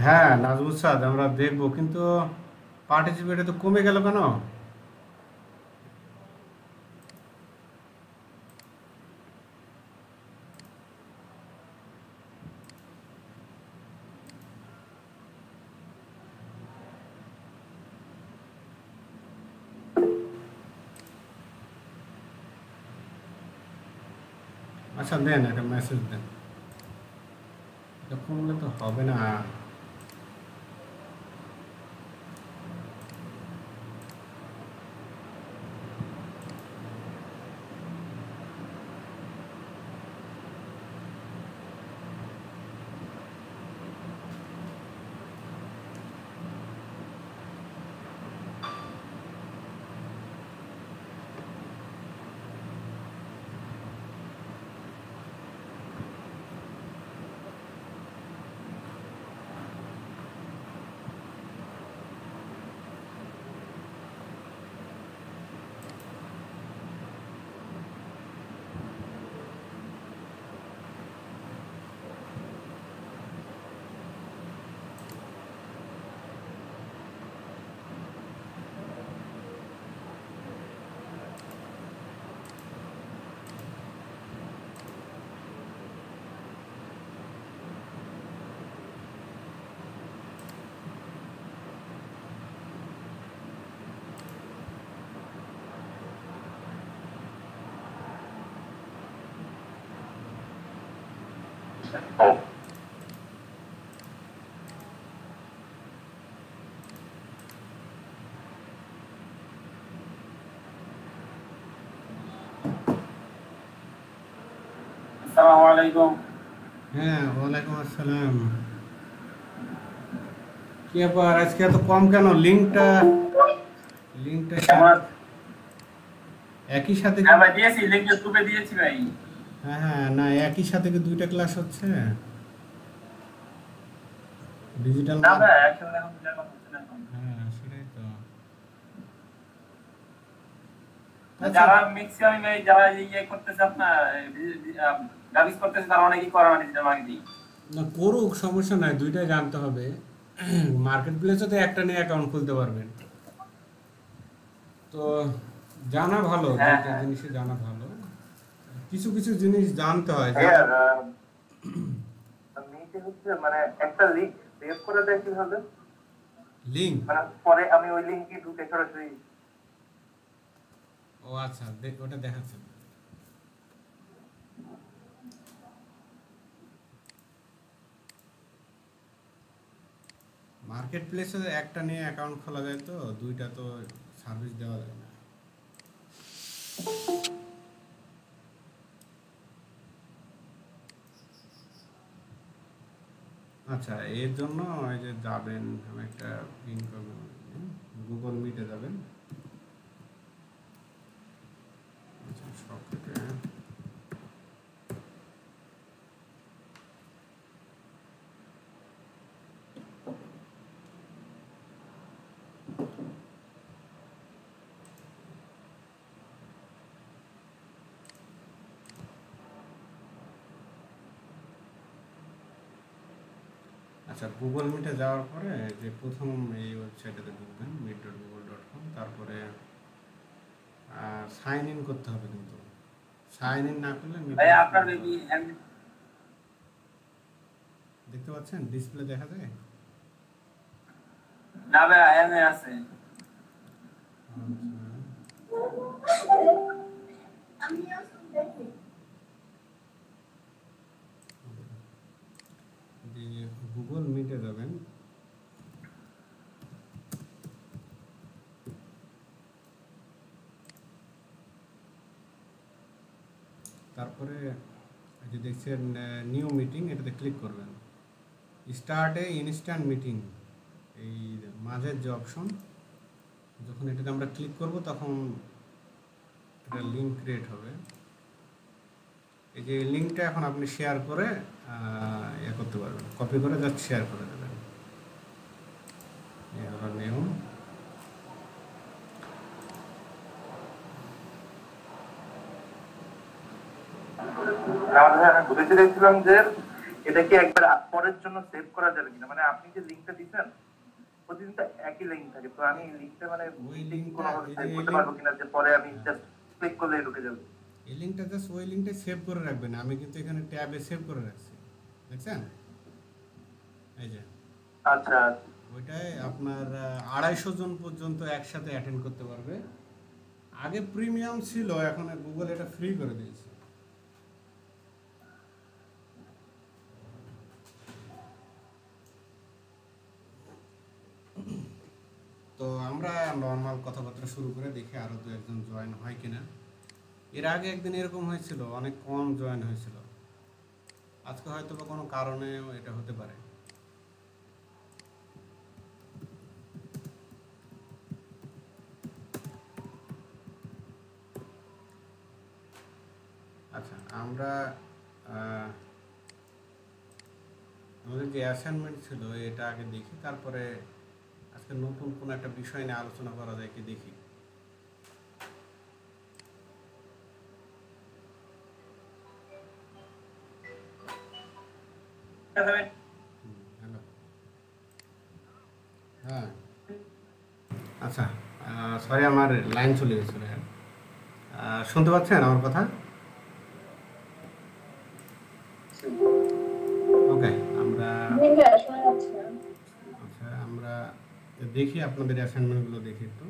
হ্যাঁ নাজমুল সাদ আমরা দেখবো, কিন্তু পার্টিসিপেটে তো কমে গেল কেন? আচ্ছা দেন, একটা মেসেজ দেন। এটা কমলে তো হবে না। আসসালামু আলাইকুম। হ্যাঁ, ওয়ালাইকুম আসসালাম। কি ব্যাপার, আজকে এত কম কেন? লিঙ্কটা কেমন আছেন? একই সাথে কি? হ্যাঁ ভাই, দিয়েছি, লিঙ্ক গ্রুপে দিয়েছি ভাই। হ্যাঁ হ্যাঁ, না একই সাথে কি দুইটা ক্লাস হচ্ছে? ডিজিটাল না মার্ক। ভাই, একসাথে এখন দুইটা কথা হচ্ছে না এখন। হ্যাঁ সেটাই তো। আচ্ছা। যারা ম্যাক্সিমাম ভাই, যারা ইয়ে করতেছে আপনার গ্রাফিক্স করতেছে, তারা অনেকেই করে না ডিজিটাল মার্কেটিং। না করুক, সমস্যা নাই, দুইটাই জানতে হবে। মার্কেট প্লেসে তো একটা নিয়ে অ্যাকাউন্ট খুলতে পারবেন। তো জানা ভালো, হ্যাঁ দুইটা হ্যাঁ। জিনিসই জানা ভালো। কিছু কিছু জিনিস জানতে হয় ভাইয়া, নিচে হচ্ছে মানে একটা লিংক সেভ করে দেয় কিভাবে? লিঙ্ক। মানে পরে আমি ওই লিংকে ঢুকে সরাসরি। ও আচ্ছা, ওটা দেখাচ্ছে। মার্কেট প্লেসে একটা নিয়ে অ্যাকাউন্ট খোলা যায়, তো দুইটা তো সার্ভিস দেওয়া যায় না। আচ্ছা, এর জন্য এই যে যাবেন, আমি একটা পিন করবেন, গুগল মিটে যাবেন। আচ্ছা, সব থেকে আচ্ছা, গুগল মিটে যাওয়ার পরে যে প্রথম এই ওয়েবসাইটে ঢুকবেন, meet.google.com। তারপরে সাইন ইন করতে হবে, কিন্তু সাইন ইন না করলে মিটিং ভাইয়া, শুরু আপনার হতে বেবি পারবে না। দেখতে পাচ্ছেন, ডিসপ্লে দেখা যায়? না ভাইয়া, এমএ আছে। আচ্ছা, গুগল মিটে যাবেন, তারপরে এই যে দেখছেন নিউ মিটিং, এটাতে ক্লিক করবেন। স্টার্ট এ ইনস্ট্যান্ট মিটিং, এই মাঝের যে অপশন, যখন এটাতে আমরা ক্লিক করব তখন একটা লিঙ্ক ক্রিয়েট হবে। এই যে লিঙ্কটা এখন আপনি শেয়ার করে ইয়ে করতে পারবেন, কপি করে জাস্ট শেয়ার করে দেবেন। এই হলো নিয়ম। আমি বুঝতে চাইছিলাম যে এটা কি একবার পরের জন্য সেভ করা যাবে কিনা, মানে আপনি যে লিঙ্কটা দিচ্ছেন প্রতিদিন তো একই লিঙ্ক থাকে, তো আমি লিঙ্কটা মানে ওই লিঙ্কটা, কোনোভাবে এই সেভ যে এই করতে লিঙ্ক, পারবো কিনা যে পরে আমি জাস্ট ক্লিক করলেই ঢুকে যাবে? এই লিঙ্কটা জাস্ট ওই লিঙ্কটা সেভ করে রাখবেন। আমি কিন্তু এখানে ট্যাবে সেভ করে রাখছি, দেখছেন? এই যে আচ্ছা ওইটায় আপনার 250 জন পর্যন্ত একসাথে অ্যাটেন্ড করতে পারবে। আগে প্রিমিয়াম ছিল, এখন গুগল এটা ফ্রি করে দিয়েছে। তো আমরা নর্মাল কথাবার্তা শুরু করে দেখি আরও দু একজন জয়েন হয় কিনা। এর আগে একদিন এরকম হয়েছিল, অনেক কম জয়েন হয়েছিল। আজকে হয়তো বা কোনো কারণে এটা হতে পারে। আচ্ছা, আমরা আমাদের যে অ্যাসাইনমেন্ট ছিল এটা আগে দেখি, তারপরে আজকে নতুন কোনো একটা বিষয় নিয়ে আলোচনা করা যায় কি দেখি। হ্যালো, হ্যাঁ, আচ্ছা, সরি আমার লাইন চলে গেছিল। শুনতে পাচ্ছেন আমার কথা? ওকে, আমরা আচ্ছা আমরা দেখি আপনাদের অ্যাসাইনমেন্টগুলো দেখি একটু।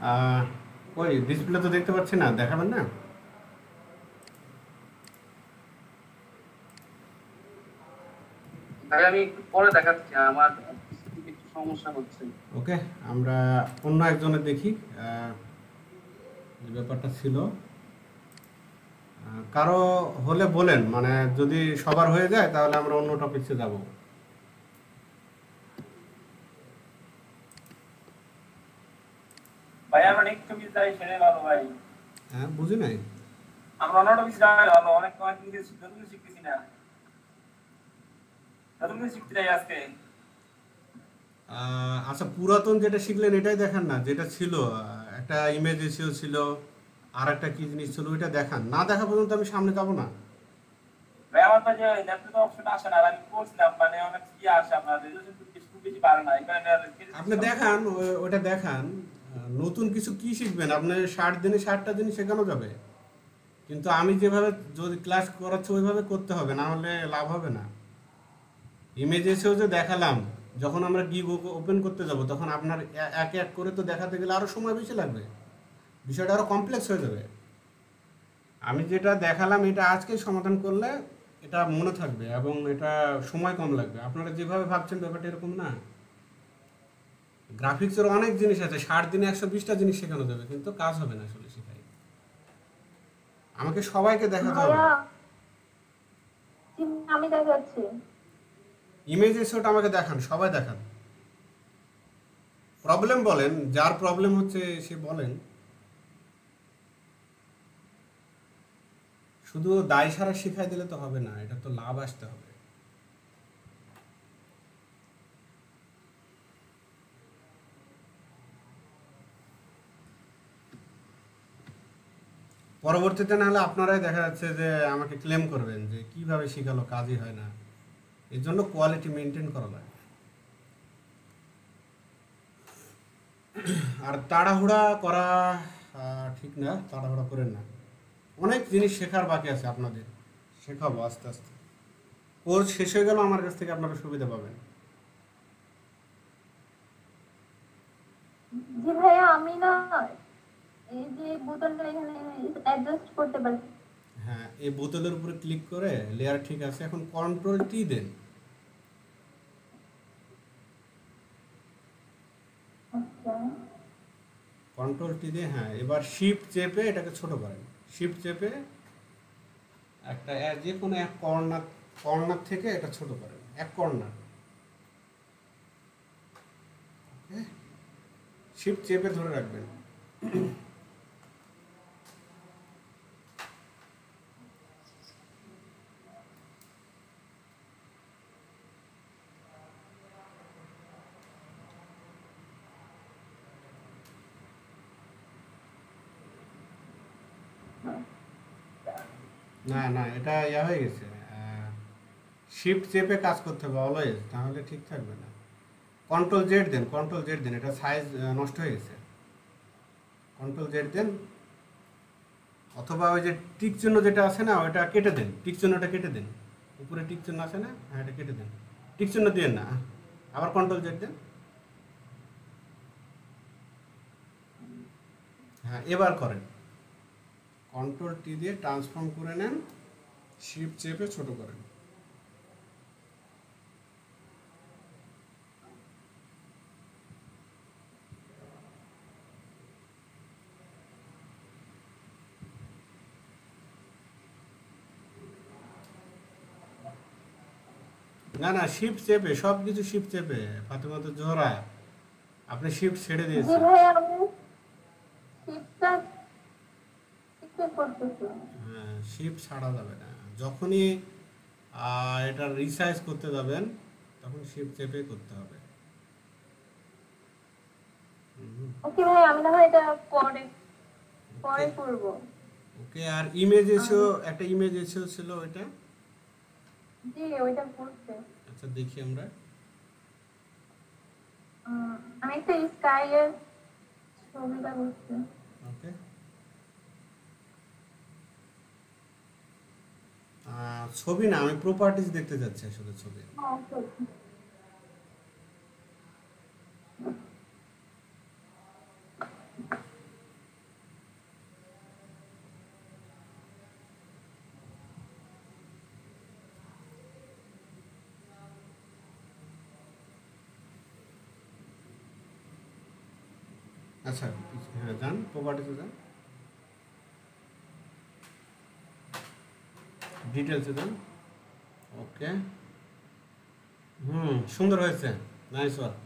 আহ, ওই ডিসপ্লে তো দেখতে পাচ্ছি না, দেখাবেন না? ভাই আমি একটু পরে দেখাচ্ছি, আমার PC থেকে একটু সমস্যা হচ্ছে। ওকে, আমরা অন্য একজনের দেখি যে ব্যাপারটা ছিল। কারো হলে বলেন, মানে যদি সবার হয়ে যায় তাহলে আমরা অন্য টপিকসে যাব। ভাই আমরা নেক্সট টপিক যাই, সেটাই ভালো ভাই। হ্যাঁ, বুঝি নাই। আমরা অন্য টপিক যাই ভালো, অনেক অনেক কিছু নতুন কিছু শিখতেছি না, নতুন কিছু শিখতে চাই আজকে। আচ্ছা, পুরাতন যেটা শিখলেন এটাই দেখান না, যেটা ছিল একটা ইমেজ এসিও ছিল, আর একটা কি জিনিস ছিল ওইটা দেখান। না দেখা পর্যন্ত আমি সামনে যাব না। ভাই আমার তো যে ল্যাপটপ অপশন আসে না, আর আমি করছিলাম মানে অনেক কি আসে, আপনার রেজোলিউশন খুব বেশি পারে না, এই কারণে আর আপনি দেখান, ওইটা দেখান। নতুন কিছু কি শিখবেন? আপনার 60 দিনে 60টা জিনিস শেখানো যাবে, কিন্তু আমি যেভাবে যদি ক্লাস করাচ্ছি ওইভাবে করতে হবে, না হলে লাভ হবে না। ইমেজ এসেও যে দেখালাম, যখন আমরা গিগ ওপেন করতে যাব তখন আপনার এক এক করে তো দেখাতে গেলে আরও সময় বেশি লাগবে, বিষয়টা আরও কমপ্লেক্স হয়ে যাবে। আমি যেটা দেখালাম এটা আজকে সমাধান করলে এটা মনে থাকবে এবং এটা সময় কম লাগবে। আপনারা যেভাবে ভাবছেন ব্যাপারটা এরকম না। গ্রাফিক্সের অনেক জিনিস আছে, 60 দিনে 120টা জিনিস শেখানো যাবে, কিন্তু কাজ হবে না আসলে শেখাই। আমাকে সবাইকে দেখাতে হবে। ভাইয়া আমি দেখাচ্ছি। ইমেজ এসেওটা আমাকে দেখান, সবাই দেখান। প্রবলেম বলেন, যার প্রবলেম হচ্ছে সে বলেন। শুধু দায় সারা শিখাই দিলে তো হবে না, এটা তো লাভ আসতে হবে। পরবর্তীতে না হলে আপনারাই দেখা যাচ্ছে যে আমাকে ক্লেম করবেন যে কিভাবে শেখালো, কাজই হয় না। এর জন্য কোয়ালিটি মেনটেন করা লাগে। আর তাড়াহুড়া করা ঠিক না, তাড়াহুড়া করেন না। অনেক জিনিস শেখার বাকি আছে আপনাদের, শেখাবো আস্তে আস্তে। কোর্স শেষ হয়ে গেল আমার কাছ থেকে আপনারা সুবিধা পাবেন। জি ভাইয়া আমি না এই যে বোতলটা এখানে অ্যাডজাস্ট করতে পারি। হ্যাঁ, এই বোতলের উপরে ক্লিক করে লেয়ার ঠিক আছে, এখন কন্ট্রোল-T দেন। আচ্ছা কন্ট্রোল-T দিয়ে, হ্যাঁ, এবার শিফট চেপে এটাকে ছোট করেন। শিফট চেপে একটা যে কোনো এক কর্নার কর্নার থেকে এটা ছোট করেন, এক কর্নার। ওকে, শিফট চেপে ধরে রাখবেন। না না, এটা ইয়া হয়ে গেছে। শিফট চেপে কাজ করতে হবে অলওয়েজ, তাহলে ঠিক থাকবে না। কন্ট্রোল-Z দেন, কন্ট্রোল-Z দেন, এটা সাইজ নষ্ট হয়ে গেছে। কন্ট্রোল-Z দেন, অথবা ওই যে টিক চিহ্ন যেটা আছে না ওটা কেটে দেন, টিক চিহ্নটা কেটে দেন। উপরে টিক চিহ্ন আছে না, হ্যাঁ এটা কেটে দেন। টিক চিহ্ন দিয়ে না, আবার কন্ট্রোল-Z দেন। হ্যাঁ, এবার করেন। কন্ট্রোল-T দিয়ে ট্রান্সফর্ম করে নেন, শিফট চেপে ছোট করেন। না না, শিফট চেপে, সব কিছু শিফট চেপে। ফাতেমাতুল জোহরা, আপনি শিফট ছেড়ে জি দিয়েছেন। ভাইয়া আমি শীতটা একটু করতেছি। হ্যাঁ, শিফট ছাড়া যাবে না। যখনই এটা রিসাইজ করতে যাবেন তখন শিফট চেপে করতে হবে। ওকে ভাই আমি না হয় এটা পরে পরে ওকে করব। ওকে। আর ইমেজ এসেও একটা ইমেজ এসেও ছিল ওইটা। জি ওইটা করছে। আচ্ছা, দেখি আমরা। আমি একটা স্কাই এর ছবিটা করছি। ওকে, ছবি না, আমি প্রপার্টিজ দেখতে যাচ্ছি আসলে ছবি। ওকে আচ্ছা, হ্যাঁ যান, প্রপার্টিতে যান, ডিটেলসে যান। ওকে, সুন্দর হয়েছে, নাইস ওয়ার্ক।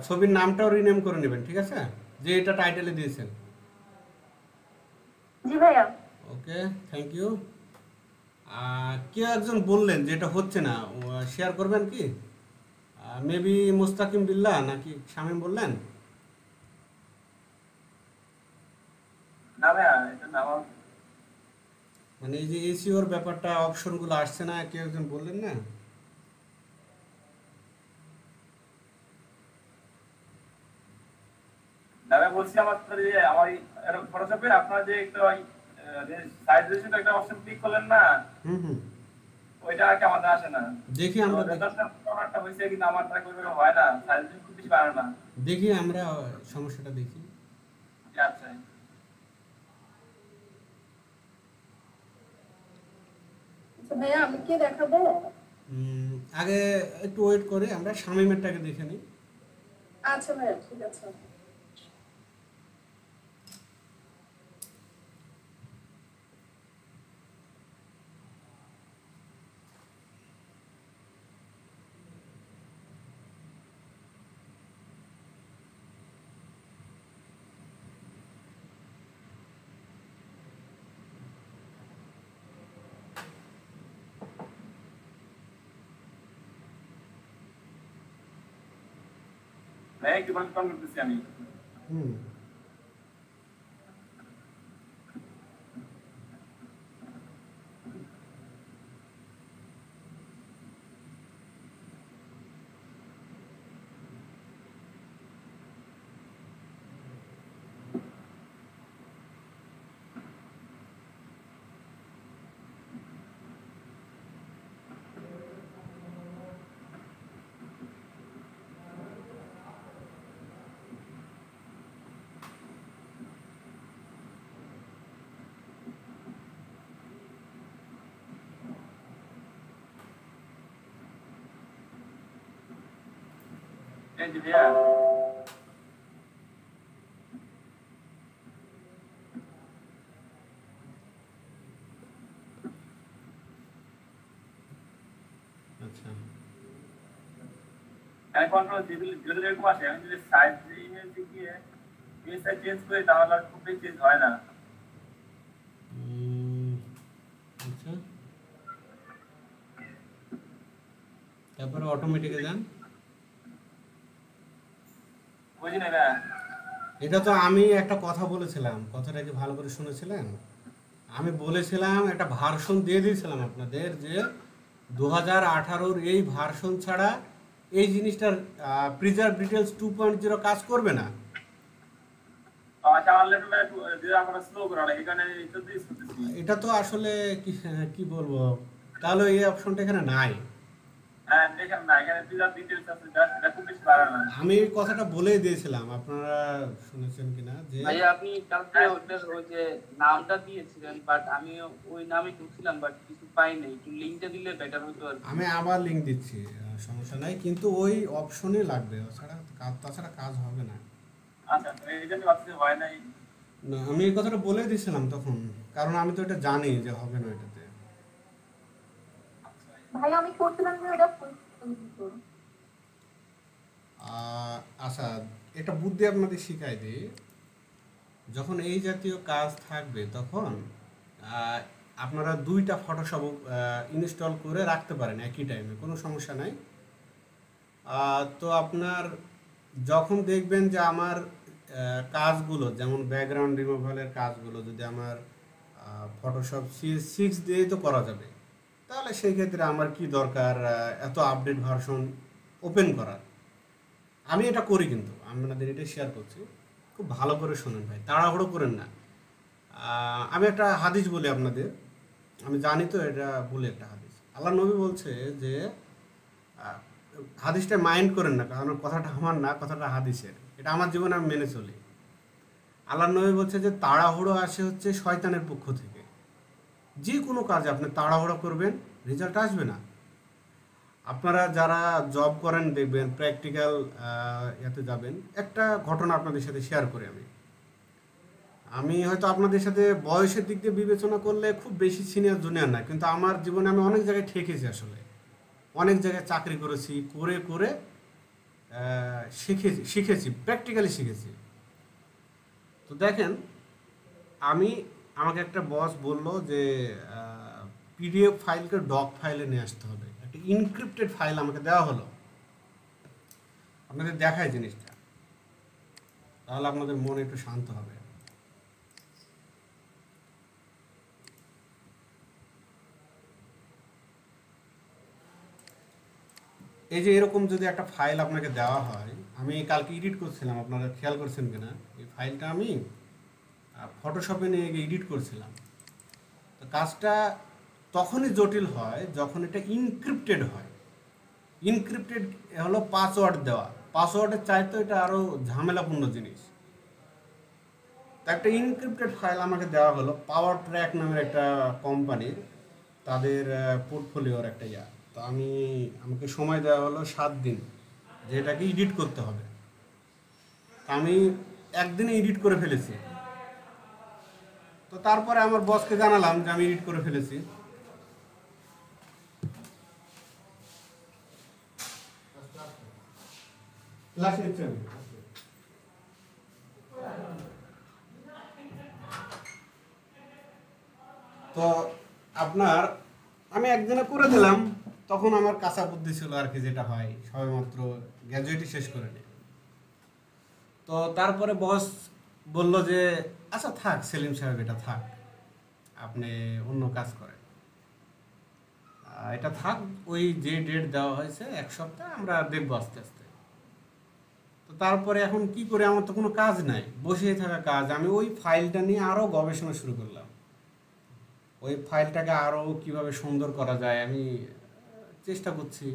ছবির নামটাও রিনেম করে নেবেন, ঠিক আছে, যে এটা টাইটেলে দিয়েছেন। জি ভাইয়া। ওকে, থ্যাংক ইউ। কেউ একজন বললেন যে এটা হচ্ছে না, শেয়ার করবেন কি? মেবি মুস্তাকিম বিল্লাহ নাকি শামীম বললেন। না ভাইয়া, এটা না আমার মানে এই যে এসিওর ব্যাপারটা, অপশনগুলো আসছে না, কেউ একজন বললেন না? না ভাইয়া, বলছি আমার তো যে আমার ফটোশপে আপনার যে একটা ওই সাইজ রেশিও একটা অপশন ক্লিক করলেন না, হুম হুম, ওইটা আর কি আমাদের আসে না। দেখি তো আমরা রেজাল্টটা প্রোডাক্টটা হইছে কিন্তু আমার ট্রাই করবে হয় না, সাইজ রেশিও খুব বেশি বাড়ে না। দেখি আমরা সমস্যাটা দেখি। জি, আচ্ছা। আচ্ছা ভাইয়া, আমি কি দেখাবো? আগে একটু ওয়েট করে আমরা শামীমেরটাকে দেখে নিই। আচ্ছা ভাইয়া, ঠিক আছে। ভাইয়া একটু কনফার্ম করতেছি আমি। হুম, এই যে ভাইয়া, আচ্ছা, আমি কন্ট্রোল যেগুলো যেগুলো এরকম আসে, আমি যদি সাইজ ইমেজে গিয়ে এই সাইজ চেঞ্জ করি তাহলে আর খুব বেশি চেঞ্জ হয় না। আচ্ছা, তারপরে অটোমেটিকে যান। বুঝি না ভাইয়া। এটা তো আমি একটা কথা বলেছিলাম, কথাটা কি ভালো করে শুনেছিলেন? আমি বলেছিলাম, একটা ভার্সন দিয়ে দিয়েছিলাম আপনাদের, যে 2018-র এই ভার্সন ছাড়া এই জিনিসটার প্রিজার্ভ ডিটেলস 2.0 কাজ করবে না। আচ্ছা, আমার লেভেলে যদি আমরা স্লো করা লাগে এখানে তো দিস করতেছি। এটা তো আসলে কি, কি বলবো, তাহলে এই অপশনটা এখানে নাই। হ্যাঁ, দেখেন না, এখানে প্রিজার ডিটেইলস আছে, এটা খুব বেশি বাড়ে না। আমি এই কথাটা বলেই দিয়েছিলাম, আপনারা শুনেছেন কিনা, যে ভাইয়া আপনি কালকে ওইটার ওই যে নামটা দিয়েছিলেন, বাট আমি ওই নামে ঢুকছিলাম বাট কিছু পাই নাই। একটু লিংকটা দিলে বেটার হতো আর কি। আমি আবার লিঙ্ক দিচ্ছি, সমস্যা নাই, কিন্তু ওই অপশনে লাগবে, তাছাড়া কাজ হবে না। আচ্ছা, এই জন্য ভাবছি হয় নাই। না, আমি এই কথাটা বলে দিয়েছিলাম তখন, কারণ আমি তো এটা জানি যে হবে না এটাতে। ভাইয়া আমি করছিলাম যে ওটা ফুল কিন্তু। আচ্ছা, এটা বুদ্ধি আপনাদের শিখাই দিই। যখন এই জাতীয় কাজ থাকবে তখন আহ, আপনারা 2টা ফটোশপ ইনস্টল করে রাখতে পারেন একই টাইমে, কোনো সমস্যা নাই। তো আপনার যখন দেখবেন যে আমার কাজগুলো, যেমন ব্যাকগ্রাউন্ড রিমুভালের কাজগুলো যদি আমার ফটোশপ CS6 দিয়েই তো করা যাবে, তাহলে সেই ক্ষেত্রে আমার কি দরকার এত আপডেট ভার্সন ওপেন করার। আমি এটা করি, কিন্তু আপনাদের এটা শেয়ার করছি, খুব ভালো করে শোনেন ভাই, তাড়াহুড়ো করেন না। আমি একটা হাদিস বলি আপনাদের, আমি জানি তো এটা বলে একটা হাদিস। আল্লাহ নবী বলছে যে আহ, হাদিসটা মাইন্ড করেন না, কারণ কথাটা আমার না, কথাটা হাদিসের, এটা আমার জীবনে আমি মেনে চলি। আল্লাহ নবী বলছে যে তাড়াহুড়ো আসে হচ্ছে শয়তানের পক্ষ থেকে। যে কোনো কাজে আপনি তাড়াহুড়ো করবেন, রেজাল্ট আসবে না। আপনারা যারা জব করেন দেখবেন প্র্যাকটিক্যাল এতে যাবেন। একটা ঘটনা আপনাদের সাথে শেয়ার করি আমি। আমি হয়তো আপনাদের সাথে বয়সের দিক দিয়ে বিবেচনা করলে খুব বেশি সিনিয়র জুনিয়র না, কিন্তু আমার জীবনে আমি অনেক জায়গায় ঠেকেছি আসলে। অনেক জায়গায় চাকরি করেছি, করে করে শিখেছি, প্র্যাকটিক্যালি শিখেছি। তো দেখেন, আমাকে একটা বস বলল যে পিডিএফ ফাইলকে ডক ফাইলে নিয়ে আসতে হবে। একটা ইনক্রিপ্টেড ফাইল আমাকে দেওয়া হলো। আপনাদের দেখায় জিনিসটা, তাহলে আপনাদের মন একটু শান্ত হবে। এই যে এরকম যদি একটা ফাইল আপনাকে দেওয়া হয়, আমি কালকে এডিট করছিলাম, আপনারা খেয়াল করছেন কিনা, এই ফাইলটা আমি ফটোশপে নিয়ে গিয়ে এডিট করছিলাম। তো কাজটা তখনই জটিল হয় যখন এটা ইনক্রিপ্টেড হয়। ইনক্রিপ্টেড হলো পাসওয়ার্ড দেওয়া, পাসওয়ার্ডের চাইতে এটা আরও ঝামেলাপূর্ণ জিনিস। তো একটা ইনক্রিপ্টেড ফাইল আমাকে দেওয়া হলো পাওয়ার ট্র্যাক নামের একটা কোম্পানির, তাদের পোর্টফোলিওর একটা ইয়া। তো আমাকে সময় দেওয়া হলো 7 দিন, যে এটাকে এডিট করতে হবে। আমি একদিনে এডিট করে ফেলেছি। তো তারপরে আমার বসকে জানালাম যে আমি এডিট করে ফেলেছি। তো আমি একদিনে করে দিলাম। তখন আমার কাঁচা বুদ্ধি ছিল আর কি, যেটা হয় সবেমাত্র গ্র্যাজুয়েটই শেষ করে নি। তো তারপরে বস বলল যে আচ্ছা থাক সেলিম সাহেব, এটা থাক, আপনি অন্য কাজ করেন, এটা থাক। ওই যে ডেট দেওয়া হয়েছে 1 সপ্তাহ, আমরা দেখবো আস্তে আস্তে। তো তারপরে এখন কি করে, আমার তো কোনো কাজ নাই, বসেই থাকা কাজ। আমি ওই ফাইলটা নিয়ে আরও গবেষণা শুরু করলাম। ওই ফাইলটাকে আরও কিভাবে সুন্দর করা যায় আমি চেষ্টা করছি।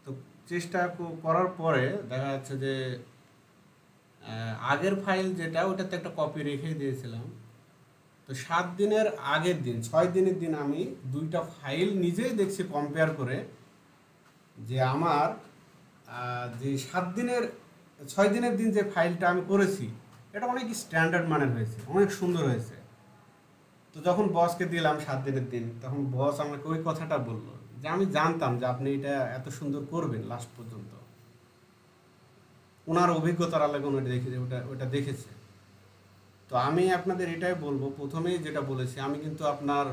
তো চেষ্টা করার পরে দেখা যাচ্ছে যে আগের ফাইল যেটা, ওটাতে একটা কপি রেখে দিয়েছিলাম। তো 7 দিনের আগের দিন, 6 দিনের দিন আমি 2টা ফাইল নিজেই দেখছি কম্পেয়ার করে, যে আমার যে 6 দিনের দিন যে ফাইলটা আমি করেছি, এটা অনেক স্ট্যান্ডার্ড মানের হয়েছে, অনেক সুন্দর হয়েছে। তো যখন বসকে দিলাম 7 দিনের দিন, তখন বস আমাকে ওই কথাটা বললো যে আমি জানতাম যে আপনি এটা এত সুন্দর করবেন লাস্ট পর্যন্ত। ওনার অভিজ্ঞতার আলাদা ওটা দেখেছে। তো আমি আপনাদের এটাই বলবো, প্রথমেই যেটা বলেছি, আমি কিন্তু আপনার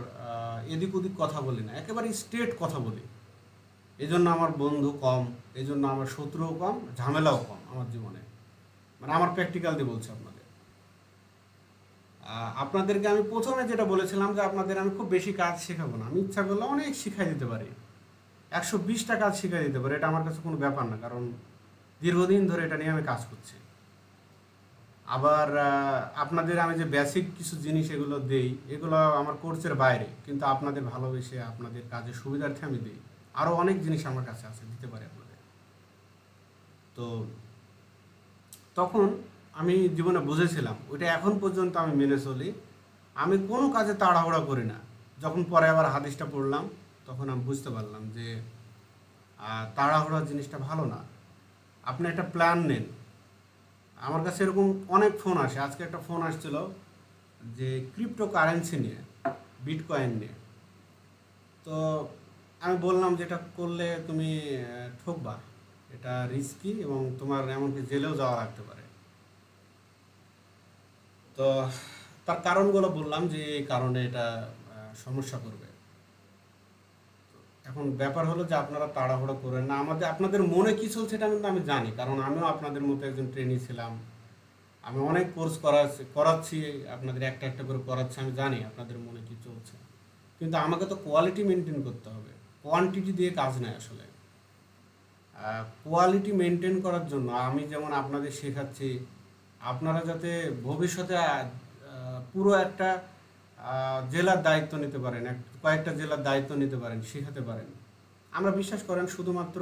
এদিক ওদিক কথা বলি না, একেবারে স্ট্রেট কথা বলি। এই জন্য আমার বন্ধু কম, এই জন্য আমার শত্রুও কম, ঝামেলাও কম আমার জীবনে। মানে আমার প্র্যাকটিক্যাল দিয়ে বলছি আপনাদেরকে আমি প্রথমে যেটা বলেছিলাম যে আপনাদের আমি খুব বেশি কাজ শেখাবো না, আমি ইচ্ছা করলে অনেক শিখাই দিতে পারি, 120টা কাজ শিখাই দিতে পারি, এটা আমার কাছে কোনো ব্যাপার না, কারণ দীর্ঘদিন ধরে এটা নিয়ে আমি কাজ করছি। আবার আপনাদের আমি যে বেসিক কিছু জিনিস এগুলো দেই, এগুলো আমার কোর্সের বাইরে, কিন্তু আপনাদের ভালোবেসে আপনাদের কাজের সুবিধার্থে আমি দিই। আরও অনেক জিনিস আমার কাছে আছে, দিতে পারি আপনাদের। তো তখন আমি জীবনে বুঝেছিলাম, ওইটা এখন পর্যন্ত আমি মেনে চলি। আমি কোনো কাজে তাড়াহুড়া করি না। যখন পরে আবার হাদিসটা পড়লাম, তখন আমি বুঝতে পারলাম যে তাড়াহুড়া জিনিসটা ভালো না। আপনি একটা প্ল্যান নেন। আমার কাছে এরকম অনেক ফোন আসে। আজকে একটা ফোন আসছিল যে ক্রিপ্টো কারেন্সি নিয়ে, বিটকয়েন নিয়ে। তো আমি বললাম যে এটা করলে তুমি ঠকবা, এটা রিস্কি এবং তোমার এমনকি জেলেও যাওয়া লাগতে পারে। তো তার কারণগুলো বললাম যে এই কারণে এটা সমস্যা করবে। এখন ব্যাপার হলো যে আপনারা তাড়াহুড়ো করেন না। আপনাদের মনে কী চলছে এটা কিন্তু আমি জানি, কারণ আমিও আপনাদের মতো একজন ট্রেনি ছিলাম। আমি অনেক কোর্স করাচ্ছি, আপনাদের একটা একটা করে করাচ্ছি, আমি জানি আপনাদের মনে কী চলছে। কিন্তু আমাকে তো কোয়ালিটি মেনটেন করতে হবে, কোয়ান্টিটি দিয়ে কাজ নেই আসলে। কোয়ালিটি মেনটেন করার জন্য আমি যেমন আপনাদের শেখাচ্ছি, আপনারা যাতে ভবিষ্যতে পুরো একটা জেলার দায়িত্ব নিতে পারেন, কয়েকটা জেলার দায়িত্ব নিতে পারেন, শেখাতে পারেন। আমরা বিশ্বাস করেন শুধুমাত্র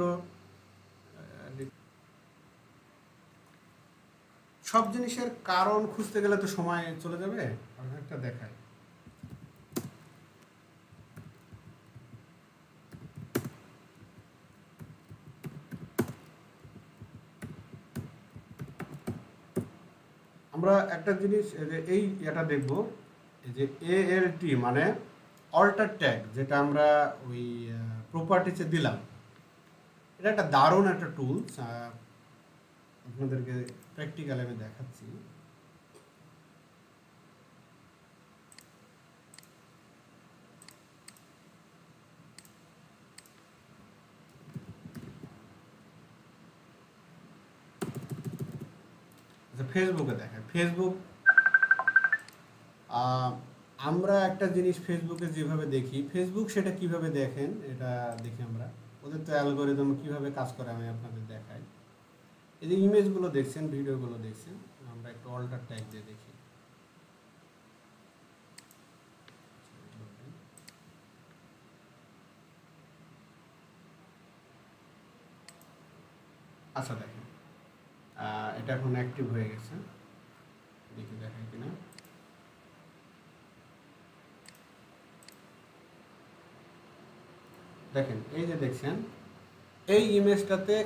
সব জিনিসের কারণ খুঁজতে গেলে তো সময় চলে যাবে। একটা দেখায়, আমরা একটা জিনিস এই এটা দেখব, এই যে ALT মানে অল্টার ট্যাগ, যেটা আমরা ওই প্রপার্টিসে দিলাম। এটা একটা দারুণ একটা টুলস, আপনাদেরকে প্র্যাকটিক্যালি আমি দেখাচ্ছি। আচ্ছা, ফেসবুকে দেখেন, ফেসবুক আমরা একটা জিনিস ফেসবুকে যেভাবে দেখি, ফেসবুক সেটা কিভাবে দেখেন এটা দেখি আমরা। ওদের তো অ্যালগরিদম কিভাবে কাজ করে আমি আপনাদের দেখাই। এই যে ইমেজগুলো দেখছেন, ভিডিওগুলো দেখছেন, আমরা একটু অল্টার ট্যাগ দিয়ে দেখি। আচ্ছা দেখেন, এটা এখন অ্যাক্টিভ হয়ে গেছে, দেখি দেখায় কিনা। দেখেন এই যে দেখছেন, এই ইমেজটাতে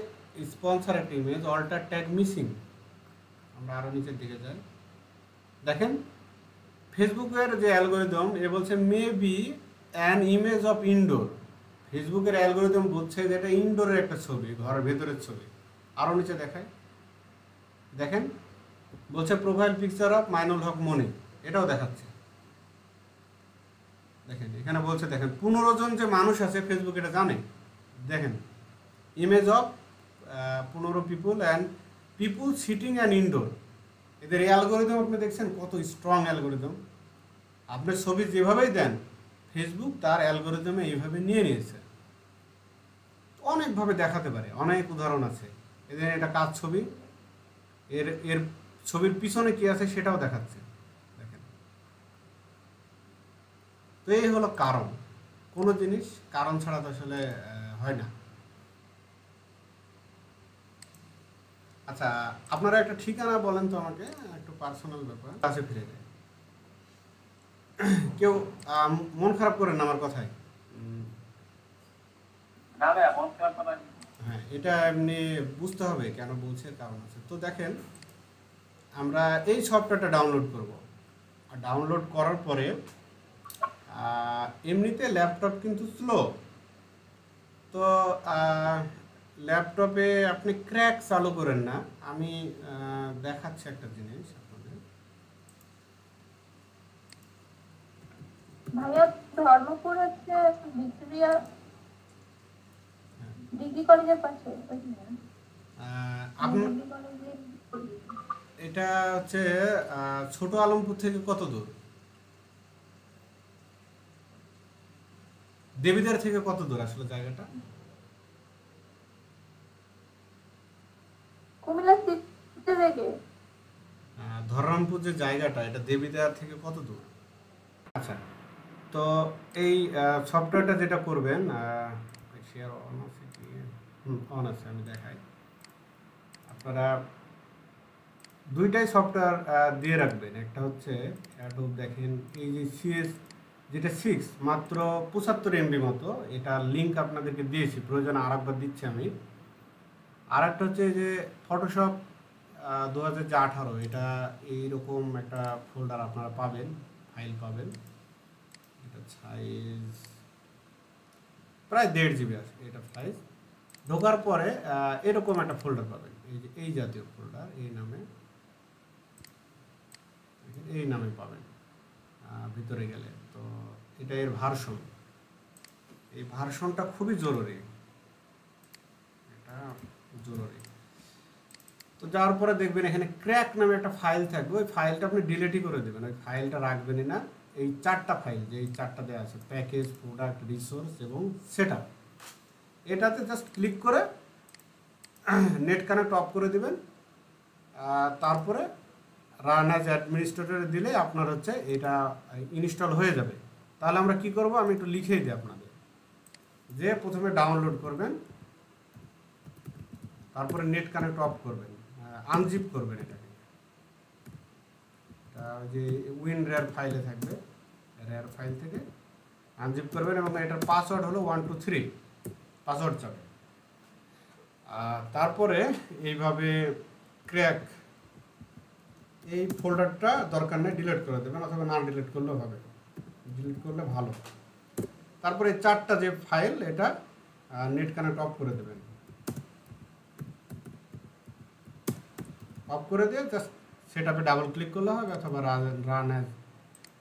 স্পন্সর একটা ইমেজ, অল্টার ট্যাগ মিসিং। আমরা আরো নিচের দিকে যাই, দেখেন ফেসবুকের যে অ্যালগরিদম এ বলছে may be an image of indoor. ফেসবুকের অ্যালগরিদম বলছে যে এটা ইনডোরের একটা ছবি, ঘরের ভেতরের ছবি। আরো নিচে দেখায়, দেখেন বলছে প্রোফাইল পিকচার অফ মাইনুল হক মনি, এটাও দেখাচ্ছে। দেখেন এখানে বলছে, দেখেন 15 জন যে মানুষ আছে ফেসবুক এটা জানে। দেখেন image of 15 people and people sitting and indoor. এদের এই অ্যালগরিদম আপনি দেখছেন কত স্ট্রং অ্যালগরিদম। আপনি ছবি যেভাবেই দেন ফেসবুক তার অ্যালগরিদমে এইভাবে নিয়ে নিয়েছে। অনেকভাবে দেখাতে পারে, অনেক উদাহরণ আছে। এদের এটা কাজ ছবি, এর ছবির পিছনে কি আছে সেটাও দেখাচ্ছে। দেখেন, তো এই হলো কারণ। কোনো জিনিস কারণ ছাড়া তো আসলে হয় না। আচ্ছা, আপনারা একটা ঠিকানা বলেন তো আমাকে, একটু পার্সোনাল ব্যাপার, কাছে ফিরে যায়। কেউ মন খারাপ করেন না আমার কথায়। না ভাই, মন খারাপ করা হ্যাঁ, এটা এমনি বুঝতে হবে কেন বলছে, কারণ আছে। তো দেখেন, আমরা এই সফটওয়্যারটা ডাউনলোড করব। আর ডাউনলোড করার পরে এমনিতে ল্যাপটপ কিন্তু স্লো, তো ল্যাপটপে আপনি ক্র্যাক চালু করেন না। আমি দেখাচ্ছি একটা জিনিস আপনাদের। ভাইয়া ধর্মপুর হচ্ছে ভিক্টোরিয়া ডিগ্রি কলেজের পাশে। আপনি ডিগ্রি কলেজের এটা হচ্ছে ছোট আলমপুর থেকে কত দূর? দেবিদার থেকে কত দূর আসলে জায়গাটা? কুমিল্লা সিটি থেকে। ধররামপুর যে জায়গাটা, এটা দেবিদার থেকে কত দূর? আচ্ছা, তো এই সফটওয়্যারটা যেটা করবেন, শেয়ার অন আছে কি? অন আছে, আমি দেখাই। আপনারা দুইটাই সফটওয়্যার দিয়ে রাখবেন। একটা হচ্ছে অ্যাডোব, দেখেন এই যে সিএস যেটা 6, মাত্র 75 MB মতো, এটা লিঙ্ক আপনাদেরকে দিয়েছি, প্রয়োজনে আরেকবার দিচ্ছি আমি। আর একটা হচ্ছে যে ফটোশপ 2018, এটা এইরকম একটা ফোল্ডার আপনারা পাবেন, ফাইল পাবেন। এটা সাইজ প্রায় 1.5 GB আছে এটা সাইজ। ঢোকার পরে এরকম একটা ফোল্ডার পাবেন, এই যে এই জাতীয় ফোল্ডার, এই নামে পাবেন ভিতরে গেলে। তো এটা এর ভার্সন, এই ভার্সনটা খুবই জরুরি, এটা জরুরি। তো যাওয়ার পরে দেখবেন এখানে ক্র্যাক নামে একটা ফাইল থাকবে, ওই ফাইলটা আপনি ডিলিটই করে দেবেন, ওই ফাইলটা রাখবেনই না। এই 4টা ফাইল, যে এই 4টা দেওয়া আছে, প্যাকেজ, প্রোডাক্ট, রিসোর্স এবং সেটআপ, এটাতে জাস্ট ক্লিক করে নেট কানেক্ট অফ করে দিবেন। তারপরে রান অ্যাজ অ্যাডমিনিস্ট্রেটর দিলে আপনার হচ্ছে এটা ইনস্টল হয়ে যাবে। তাহলে আমরা কি করব, আমি একটু লিখেই দিই আপনাদের, যে প্রথমে ডাউনলোড করবেন, তারপরে নেট কানেক্ট অফ করবেন, আনজিপ করবেন এটাকে, যে উইন রেয়ার ফাইলে থাকবে, রেয়ার ফাইল থেকে আনজিপ করবেন এবং এটার পাসওয়ার্ড হলো 1 2 3 পাসওয়ার্ড যাবে। তারপরে এইভাবে ক্র্যাক এই ফোল্ডারটা দরকার নেই, ডিলিট করে দেবেন, অথবা না ডিলিট করলেও হবে, ডিলিট করলে ভালো। তারপরে 4টা যে ফাইল এটা নেট কানেক্ট অফ করে দেবেন, অফ করে দিয়ে জাস্ট সেটআপে ডাবল ক্লিক করলে হবে, অথবা রান অ্যাজ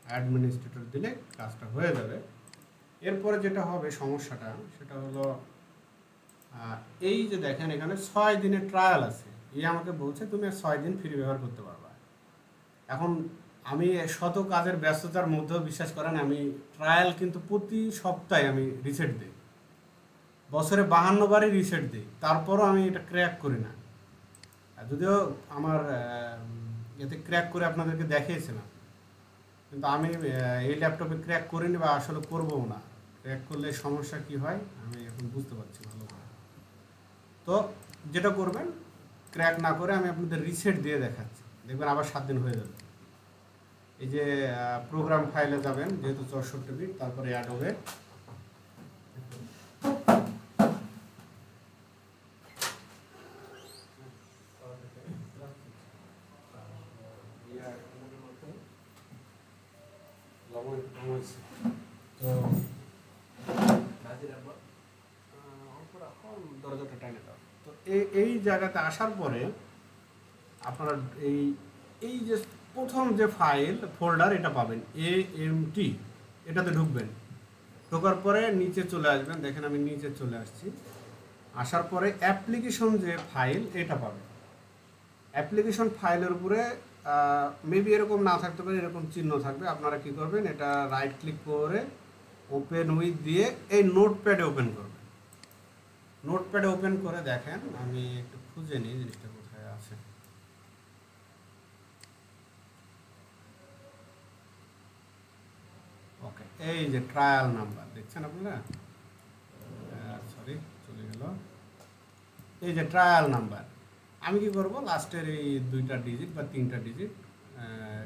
অ্যাডমিনিস্ট্রেটর দিলে কাজটা হয়ে যাবে। এরপরে যেটা হবে সমস্যাটা সেটা হলো এই যে দেখেন এখানে 6 দিনের ট্রায়াল আছে, এই আমাকে বলছে তুমি 6 দিন ফ্রি ব্যবহার করতে পারবা। এখন আমি শত কাজের ব্যস্ততার মধ্যেও বিশ্বাস করেন আমি ট্রায়াল কিন্তু প্রতি সপ্তাহে আমি রিসেট দিই, বছরে 52 বারই রিসেট দিই, তারপরও আমি এটা ক্র্যাক করি না। যদিও আমার এতে ক্র্যাক করে আপনাদেরকে দেখিয়েছিলাম, কিন্তু আমি এই ল্যাপটপে ক্র্যাক করিনি বা আসলে করবও না। ক্র্যাক করলে সমস্যা কি হয় আমি এখন বুঝতে পারছি ভালো করে। তো যেটা করবেন, ক্র্যাক না করে আমি আপনাদের রিসেট দিয়ে দেখাচ্ছি, দেখবেন আবার 7 দিন হয়ে যাবে। এই যে প্রোগ্রাম ফাইলে যাবেন, যেহেতু 64 বিট, তারপরে অ্যাডোবে, তো দরজাটা টাইনে দাও। তো এই জায়গাতে আসার পরে আপনারা এই যে প্রথম যে ফাইল ফোল্ডার এটা পাবেন, AMT, এটাতে ঢুকবেন। ঢোকার পরে নিচে চলে আসবেন, দেখেন আমি নিচে চলে আসছি। আসার পরে অ্যাপ্লিকেশন যে ফাইল এটা পাবেন। অ্যাপ্লিকেশন ফাইলের উপরে মেবি এরকম না থাকতে পারে, এরকম চিহ্ন থাকবে। আপনারা কি করবেন, এটা রাইট ক্লিক করে ওপেন উইথ দিয়ে এই নোটপ্যাডে ওপেন করবেন। নোটপ্যাডে ওপেন করে দেখেন, আমি একটু খুঁজে নিই জিনিসটা কোথায় আছে। ওকে, এই যে ট্রায়াল নাম্বার দেখছেন আপনারা, সরি চলে গেল, এই যে ট্রায়াল নাম্বার। আমি কি করব, লাস্টের এই 2টা ডিজিট বা 3টা ডিজিট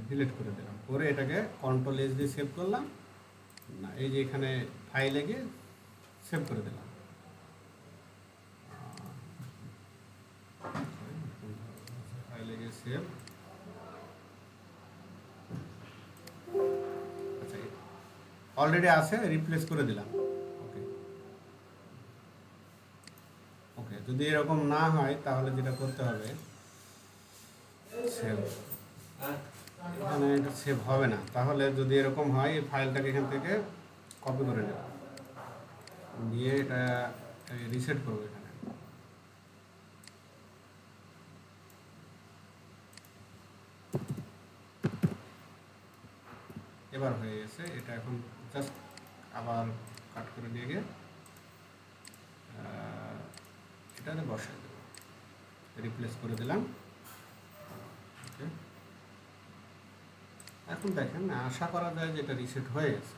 ডিলিট করে দিলাম, করে এটাকে কন্ট্রোল-S দিয়ে সেভ করলাম না, এই যে এখানে ফাইলে গিয়ে সেভ করে দিলাম। ফাইলে গিয়ে সেভ, আচ্ছা অলরেডি আছে, রিপ্লেস করে দিলাম। ওকে ওকে, যদি এরকম না হয় তাহলে যেটা করতে হবে, সেভ, এখানে এটা সেভ হবে না। তাহলে যদি এরকম হয়, এই ফাইলটাকে এখান থেকে কপি করে নেব, নিয়ে এটা রিসেট করবো এখানে। এবার হয়ে গেছে, এটা এখন জাস্ট আবার কাট করে নিয়ে গিয়ে এটাতে বসাই দেবো, রিপ্লেস করে দিলাম। ওকে, এখন দেখেন আশা করা যায় যে এটা রিসেট হয়ে গেছে।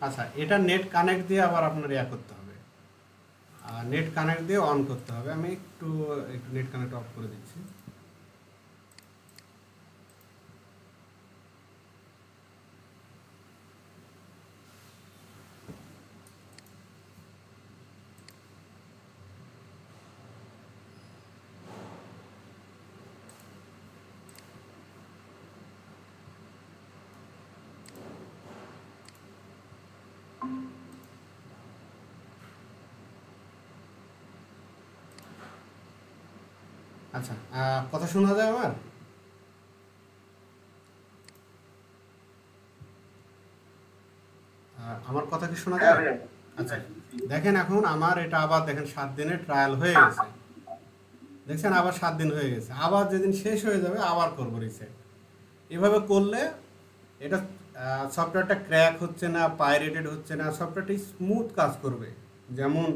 আচ্ছা, এটা নেট কানেক্ট দিয়ে আবার আপনার ইয়া করতে হবে, নেট কানেক্ট দিয়ে অন করতে হবে। আমি একটু নেট কানেক্ট অফ করে দিচ্ছি। আচ্ছা, কথা শোনা যায় আমার? আমার কথা কি শোনা যায়? আচ্ছা, দেখেন এখন আমার এটা আবার দেখেন 7 দিনের ট্রায়াল হয়ে গেছে, দেখছেন আবার 7 দিন হয়ে গেছে। আবার যেদিন শেষ হয়ে যাবে আবার করবো রিসেট। এভাবে করলে এটা সফটওয়্যারটা ক্র্যাক হচ্ছে না, পাইরেটেড হচ্ছে না, সফটওয়্যারটি স্মুথ কাজ করবে, যেমন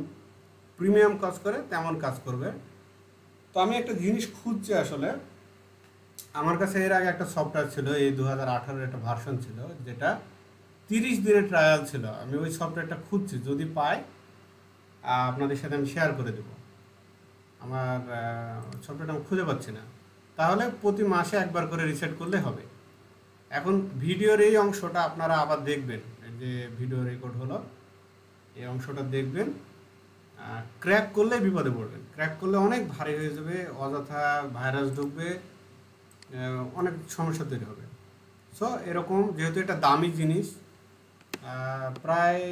প্রিমিয়াম কাজ করে তেমন কাজ করবে। তো আমি একটা জিনিস খুঁজছি আসলে, আমার কাছে এর আগে একটা সফটওয়্যার ছিল, এই 2018 একটা ভার্সন ছিল, যেটা 30 দিনের ট্রায়াল ছিল। আমি ওই সফটওয়্যারটা খুঁজছি, যদি পাই আপনাদের সাথে আমি শেয়ার করে দেব। আমার সফটওয়্যারটা আমি খুঁজে পাচ্ছি না, তাহলে প্রতি মাসে একবার করে রিসেট করলে হবে। এখন ভিডিওর এই অংশটা আপনারা আবার দেখবেন, এই যে ভিডিও রেকর্ড হলো এই অংশটা দেখবেন। ক্র্যাক করলে বিপদে পড়বেন, ক্র্যাক করলে অনেক ভারী হয়ে যাবে, অযথা ভাইরাস ঢুকবে, অনেক সমস্যা তৈরি হবে। সো এরকম যেহেতু এটা দামি জিনিস, প্রায়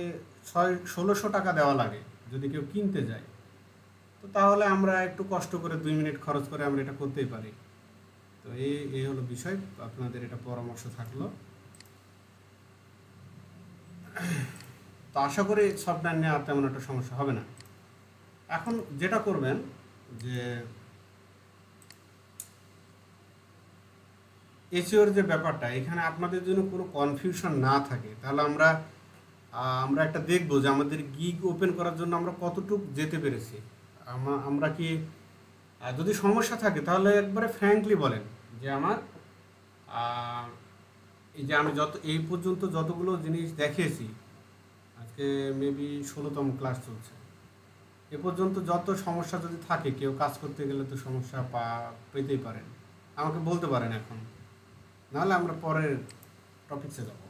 1600 টাকা দেওয়া লাগে যদি কেউ কিনতে যায়, তো তাহলে আমরা একটু কষ্ট করে 2 মিনিট খরচ করে আমরা এটা করতেই পারি। তো এই হলো বিষয়, আপনাদের এটা পরামর্শ থাকলো। তো আশা করি সফটওয়্যার নিয়ে আর তেমন একটা সমস্যা হবে না। এখন যেটা করবেন যে এসইওর যে ব্যাপারটা, এখানে আপনাদের জন্য কোনো কনফিউশন না থাকে, তাহলে আমরা একটা দেখবো যে আমাদের গিগ ওপেন করার জন্য আমরা কতটুকু যেতে পেরেছি। আমরা কি যদি সমস্যা থাকে তাহলে একবারে ফ্র্যাঙ্কলি বলেন যে আমার এই যে আমি এই পর্যন্ত যতগুলো জিনিস দেখিয়েছি, আজকে মেবি 16তম ক্লাস চলছে, এ পর্যন্ত যত সমস্যা যদি থাকে, কেউ কাজ করতে গেলে তো সমস্যা পেতেই পারেন, আমাকে বলতে পারেন এখন, নাহলে আমরা পরের টপিকসে যাব।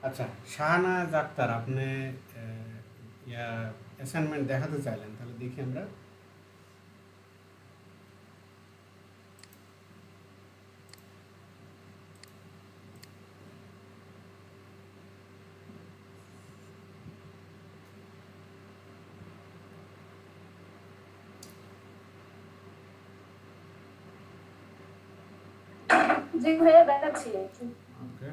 আচ্ছা, শাহনাজ আক্তার, আপনি অ্যাসাইনমেন্ট দেখাতে চাইলেন, তাহলে দেখি আমরা। জি ভাইয়া দেখাচ্ছি। ওকে,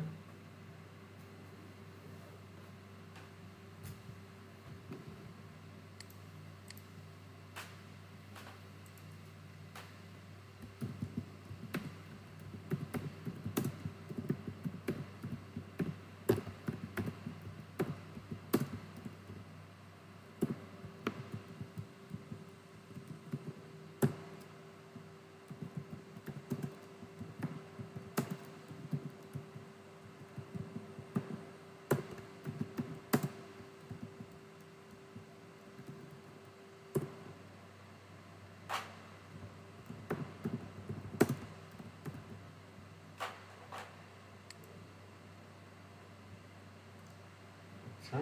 আচ্ছা,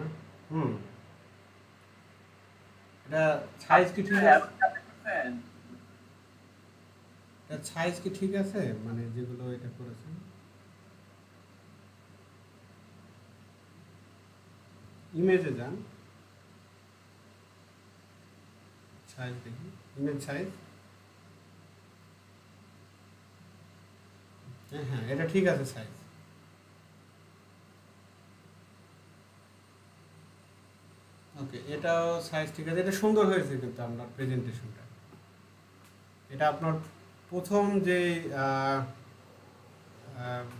এটা সাইজ কি ঠিক আছে? এটা সাইজ কি ঠিক আছে, মানে যেগুলো এটা করেছেন? ইমেজে যান, সাইজ দেখি, ইমেজ সাইজ, হ্যাঁ এটা ঠিক আছে সাইজ। ওকে, এটাও সাইজ ঠিক আছে, এটা সুন্দর হয়েছে কিন্তু আপনার প্রেজেন্টেশনটা। এটা আপনার প্রথম যে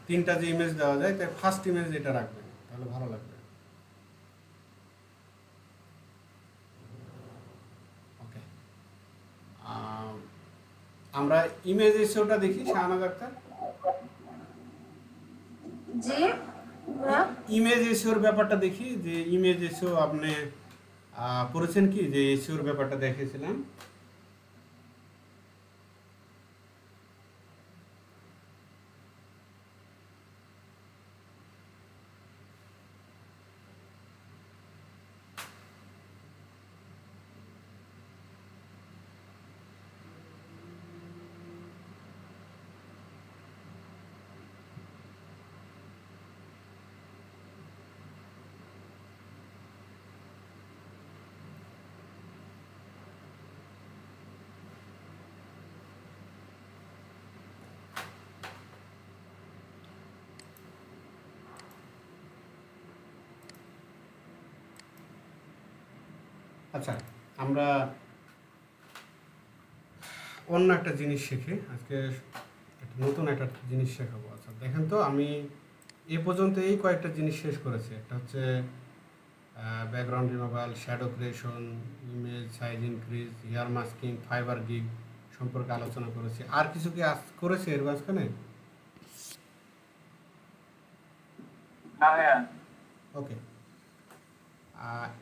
3টা যে ইমেজ দেওয়া যায়, তাই ফার্স্ট ইমেজ এটা রাখবেন, তাহলে ভালো লাগবে। ওকে, আমরা ইমেজ এসওটা দেখি। শাহনাজ আক্তার, জি ইমেজ এসওর ব্যাপারটা দেখি, যে ইমেজ এসও আপনি পড়েছেন কি, যে এসওর ব্যাপারটা দেখেছিলাম। আচ্ছা, আমরা অন্য একটা জিনিস শিখি আজকে, নতুন একটা জিনিস শেখাবো। আচ্ছা দেখেন তো, আমি এ পর্যন্ত এই কয়েকটা জিনিস শেষ করেছে। একটা হচ্ছে background removal, shadow creation, image size increase, hair masking, Fiverr gig সম্পর্কে আলোচনা করেছে। আর কিছু কি করেছে এর মাঝখানে? না ভাইয়া। ওকে,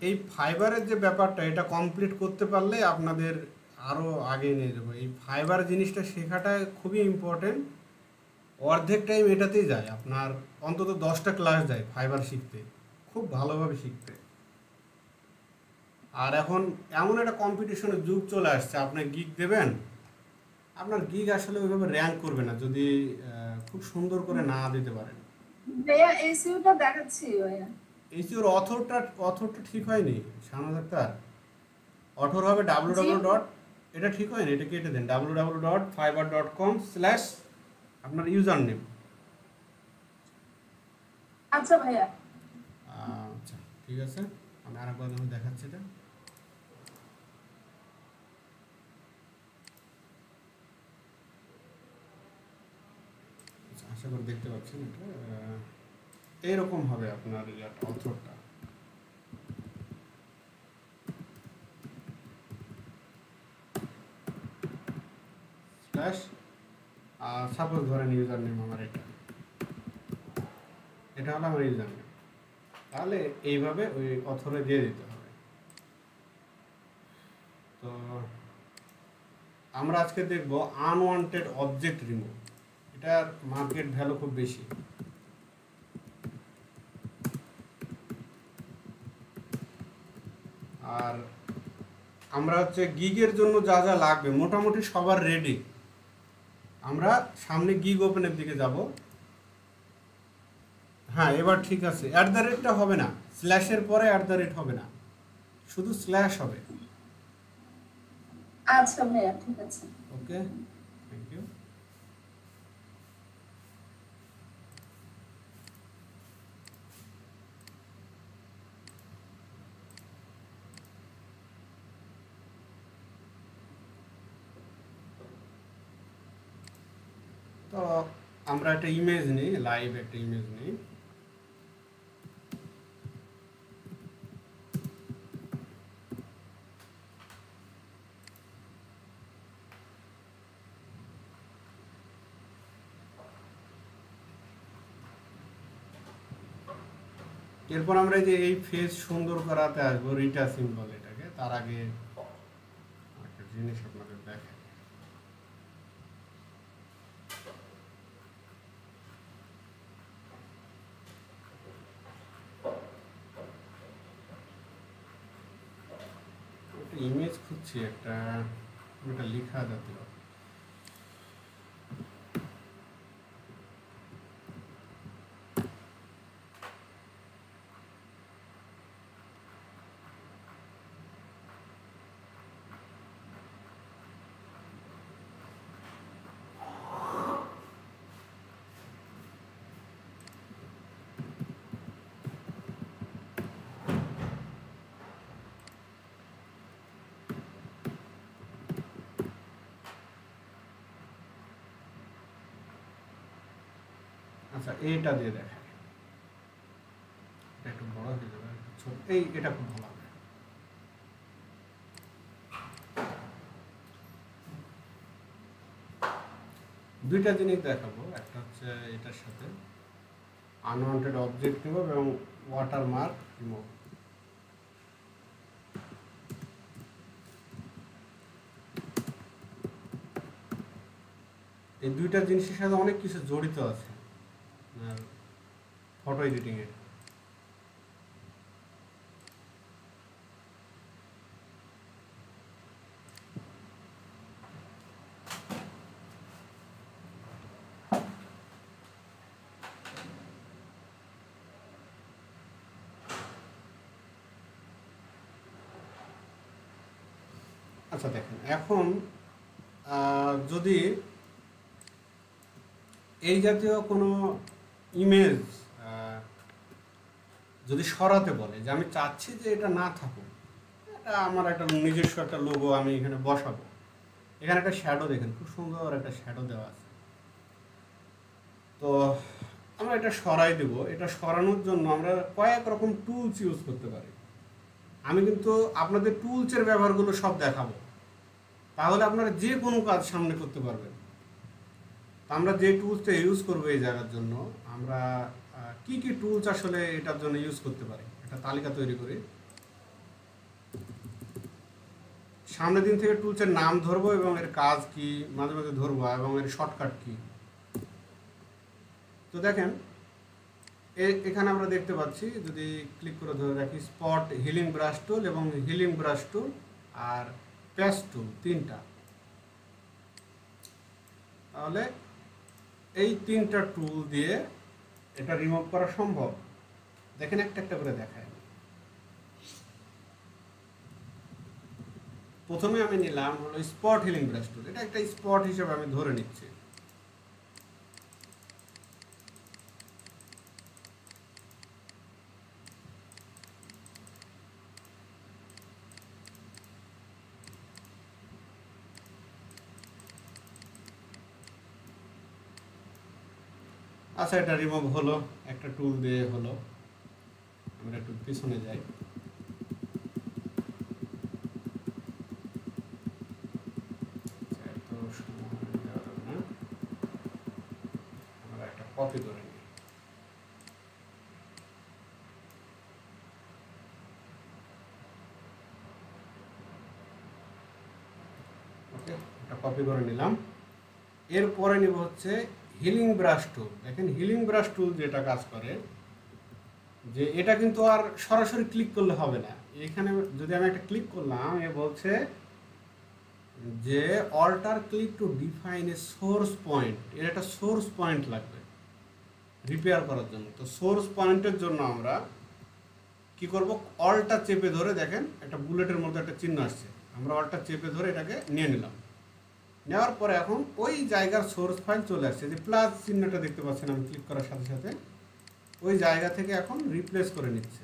এই ফাইবারের যে ব্যাপারটা, এটা কমপ্লিট করতে পারলে আপনাদের আরও আগে নিয়ে যাবো। এই ফাইবার জিনিসটা শেখাটা খুবই ইম্পর্টেন্ট। অর্ধেক টাইম এটাতেই যায় আপনার, অন্তত 10টা ক্লাস যায় ফাইবার শিখতে, খুব ভালোভাবে শিখতে। আর এখন এমন একটা কম্পিটিশনের যুগ চলে আসছে, আপনি গিগ দেবেন, আপনার গিগ আসলে ওইভাবে র্যাঙ্ক করবে না যদি খুব সুন্দর করে না দিতে পারেন। ভাইয়া এসইউটা দেখাচ্ছি ভাইয়া। এইসিওর অথরটা ঠিক হয়নি শাহনাজ আক্তার। অথর হবে www. এটা ঠিক হয়নি, এটা কেটে দেন। www.fiverr.com/ আপনার ইউজার নেম। আচ্ছা ভাইয়া। আচ্ছা ঠিক আছে, আমি আরেকবার যখন দেখাচ্ছি এটা। আচ্ছা, আশা করি দেখতে পাচ্ছেন। এটা এইরকম হবে আপনার অথরটা। স্ল্যাশ, সাপোজ ধরেন ইউজার নেম আমার এটা হলো আমার ইউজার নেম। তাহলে এইভাবে ওই অথরে দিয়ে দিতে হবে। তো আমরা আজকে দেখব আনওয়ান্টেড অবজেক্ট রিমুভ। এটার মার্কেট ভ্যালু খুব বেশি। আর আমরা হচ্ছে গিগের জন্য যা যা লাগবে মোটামুটি সবার রেডি। আমরা সামনে গিগ ওপেনের দিকে যাব। হ্যাঁ, এবার ঠিক আছে। @টা হবে না, স্ল্যাশের পরে @ হবে না, শুধু স্ল্যাশ হবে। আচ্ছা ভাইয়া ঠিক আছে। ওকে, থ্যাংক ইউ। তো আমরা একটা ইমেজ নিই, লাইভ একটা ইমেজ নিই। এরপর আমরা যে এই ফেস সুন্দর করাতে আসবো, রিটা সিম্বল এটাকে। তার আগে একটা জিনিস আপনাদের দেখাই। ইমেজ খুঁজছি একটা লেখা জাতীয়। আচ্ছা, এইটা দিয়ে দেখাই। এটা একটু বড় হয়ে যাবে, একটু ছোট। এটা খুব ভালো হবে। দুইটা জিনিস দেখাবো। একটা হচ্ছে এটার সাথে আনওয়ান্টেড অবজেক্ট রিমুভ এবং ওয়াটারমার্ক রিমুভ। এই দুইটা জিনিসের সাথে অনেক কিছু জড়িত আছে ফটো এডিটিং এ। আচ্ছা দেখেন, এখন যদি এই জাতীয় কোনো ইমেজ যদি সরাতে বলে, যে আমি চাচ্ছি যে এটা না থাকুক, এটা আমার একটা নিজস্ব একটা লোগো আমি এখানে বসাবো, এখানে একটা শ্যাডো দেখেন, খুব সুন্দর একটা শ্যাডো দেওয়া আছে। তো আমি আমরা এটা সরাই দেব, এটা সরানোর জন্য আমরা কয়েক রকম টুলস ইউজ করতে পারি। আমি কিন্তু আপনাদের টুলসের ব্যবহারগুলো সব দেখাবো, তাহলে আপনারা যে কোনো কাজ সামনে করতে পারবেন। তো আমরা যে টুলসটা ইউজ করবো এই জায়গার জন্য, আমরা কি কি টুলস আসলে এটার জন্য ইউজ করতে পারি একটা তালিকা তৈরি করি। সামনের দিন থেকে টুলসের নাম ধরবো এবং এর কাজ কি মাঝে মাঝে ধরবো এবং এর শর্টকাট কি। তো দেখেন এখানে আমরা দেখতে পাচ্ছি, যদি ক্লিক করে ধরে রাখি, স্পট হিলিং ব্রাশ টুল এবং হিলিং ব্রাশ টুল আর পেস্ট টুল, তিনটা। তাহলে এই তিনটা টুল দিয়ে এটা রিমুভ করা সম্ভব। দেখেন একটা একটা করে দেখায়। প্রথমে আমি নিলাম হলো স্পট হিলিং ব্রাশ টুল, এটা একটা স্পট হিসেবে আমি ধরে নিচ্ছি। আচ্ছা, এটা রিমুভ হলো, একটা টুল দিয়ে হলো। আমরা একটু পিছনে যাই। আমরা একটা কপি করে নিই। ওকে, এটা কপি করে নিলাম। এরপরে নিব হচ্ছে হিলিং ব্রাশ টুল। দেখেন হিলিং ব্রাশ টুল যেটা কাজ করে, যে এটা কিন্তু আর সরাসরি ক্লিক করলে হবে না। এখানে যদি আমি একটা ক্লিক করলাম, এ বলছে যে alter click to define a source point. এর একটা সোর্স পয়েন্ট লাগবে রিপেয়ার করার জন্য। তো সোর্স পয়েন্টের জন্য আমরা কি করব, অল্টা চেপে ধরে, দেখেন একটা বুলেটের মধ্যে একটা চিহ্ন আসছে, আমরা অল্টা চেপে ধরে এটাকে নিয়ে নিলাম। নেওয়ার পরে এখন ওই জায়গার সোর্স ফাইল চলে আসছে, যে প্লাস চিহ্নটা দেখতে পাচ্ছেন আমি ক্লিক করার সাথে সাথে ওই জায়গা থেকে এখন রিপ্লেস করে নিচ্ছে।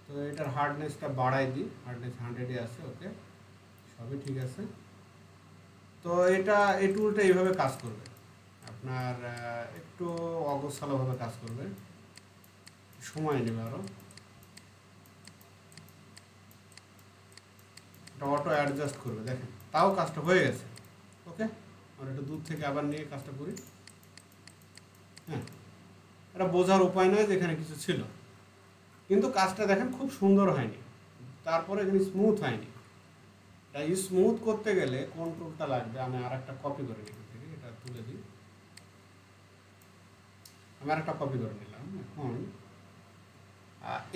তো এটার হার্ডনেসটা বাড়াই দিই, হার্ডনেস 100-এ আছে। ওকে, সবই ঠিক আছে। তো এটা এই টুলটা এইভাবে কাজ করবে, আপনার একটু অগোছালোভাবে কাজ করবে, সময় নেবে আরও। এটা অটো অ্যাডজাস্ট করবে, দেখেন তাও কাজটা হয়ে গেছে। ওকে, আমরা একটু দূর থেকে আবার নিয়ে কাজটা করি। হ্যাঁ, এটা বোঝার উপায় নয় যে এখানে কিছু ছিল, কিন্তু কাজটা দেখেন খুব সুন্দর হয়নি। তারপরে এখানে স্মুথ হয়নি। তাই স্মুথ করতে গেলে কোন টুলটা লাগবে, আমি আর একটা কপি করে নিই থেকে, এটা তুলে দিই। আমি আর একটা কপি করে নিলাম। এখন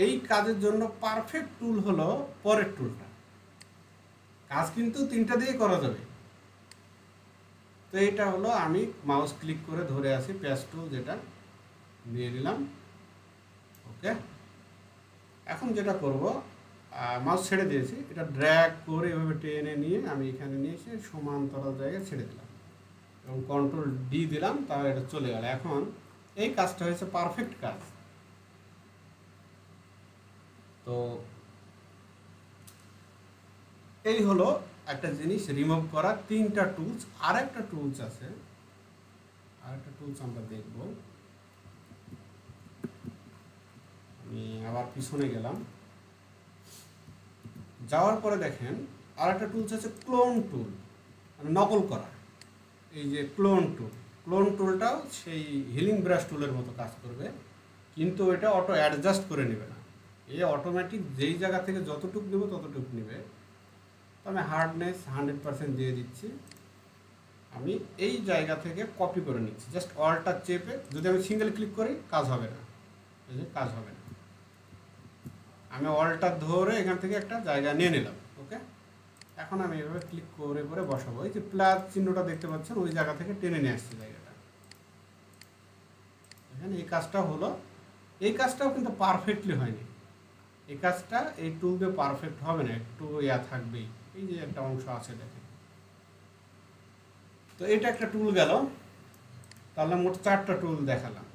এই কাজের জন্য পারফেক্ট টুল হলো পরের টুলটা। কাজ কিন্তু তিনটা দিয়ে করা যাবে। তো এইটা হলো, আমি মাউস ক্লিক করে ধরে আসি পেস্ট টুল, যেটা নিয়ে নিলাম। ওকে, এখন যেটা করব, মাউস ছেড়ে দিয়েছি, এটা ড্র্যাগ করে এভাবে টেনে নিয়ে আমি এখানে নিয়ে এসে সমান্তরাল জায়গায় ছেড়ে দিলাম এবং কন্ট্রোল ডি দিলাম, তাহলে এটা চলে গেল। এখন এই কাজটা হয়েছে পারফেক্ট কাজ। তো এই হলো একটা জিনিস রিমুভ করা, তিনটা টুলস। আর একটা টুলস আছে, আরেকটা টুলস আমরা দেখব। আমি আবার পিছনে গেলাম, যাওয়ার পরে দেখেন আর একটা টুলস আছে ক্লোন টুল, মানে নকল করা। এই যে ক্লোন টুল, ক্লোন টুলটাও সেই হিলিং ব্রাশ টুলের মতো কাজ করবে, কিন্তু এটা অটো অ্যাডজাস্ট করে নেবে না। এই অটোমেটিক যেই জায়গা থেকে যতটুকু নেবে ততটুকু নেবে। তো আমি হার্ডনেস 100% দিয়ে দিচ্ছি। আমি এই জায়গা থেকে কপি করে নিচ্ছি, জাস্ট অল্টা চেপে। যদি আমি সিঙ্গেল ক্লিক করি কাজ হবে না, এই যে কাজ হবে না। আমি অল্টা ধরে এখান থেকে একটা জায়গা নিয়ে নিলাম। ওকে, এখন আমি এভাবে ক্লিক করে করে বসাবো। এই যে প্লাস চিহ্নটা দেখতে পাচ্ছেন, ওই জায়গা থেকে টেনে নিয়ে আসছে জায়গাটা। এখানে এই কাজটা হলো, এই কাজটাও কিন্তু পারফেক্টলি হয়নি। এই কাজটা এই টুল দিয়ে পারফেক্ট হবে না, একটু ইয়া থাকবেই। এই যে একটা অংশ আছে দেখেন। তো এটা একটা টুল গেল, তাহলে মোট 4টা টুল দেখালাম।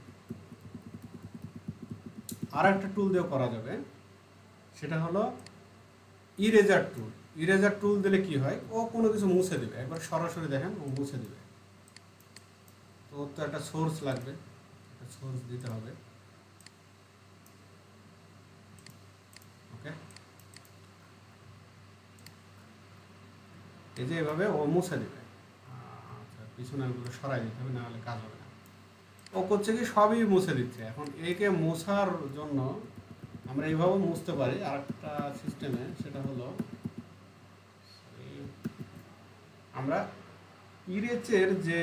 আর একটা টুল দিয়েও করা যাবে, সেটা হলো ইরেজার টুল। ইরেজার টুল দিলে কি হয়, ও কোনো কিছু মুছে দেবে, একবার সরাসরি দেখেন ও মুছে দেবে। তো ওর তো একটা সোর্স লাগবে, একটা সোর্স দিতে হবে। ওকে, এই যে এভাবে ও মুছে দেবে। আচ্ছা, পিছনেরগুলো সরাই দিতে হবে, না হলে কাজ হবে না। ও করছে কি সবই মুছে দিচ্ছে। এখন একে মোছার জন্য আমরা এইভাবে মুছতে পারি আরেকটা সিস্টেমে, সেটা হলো আমরা ইরেচের যে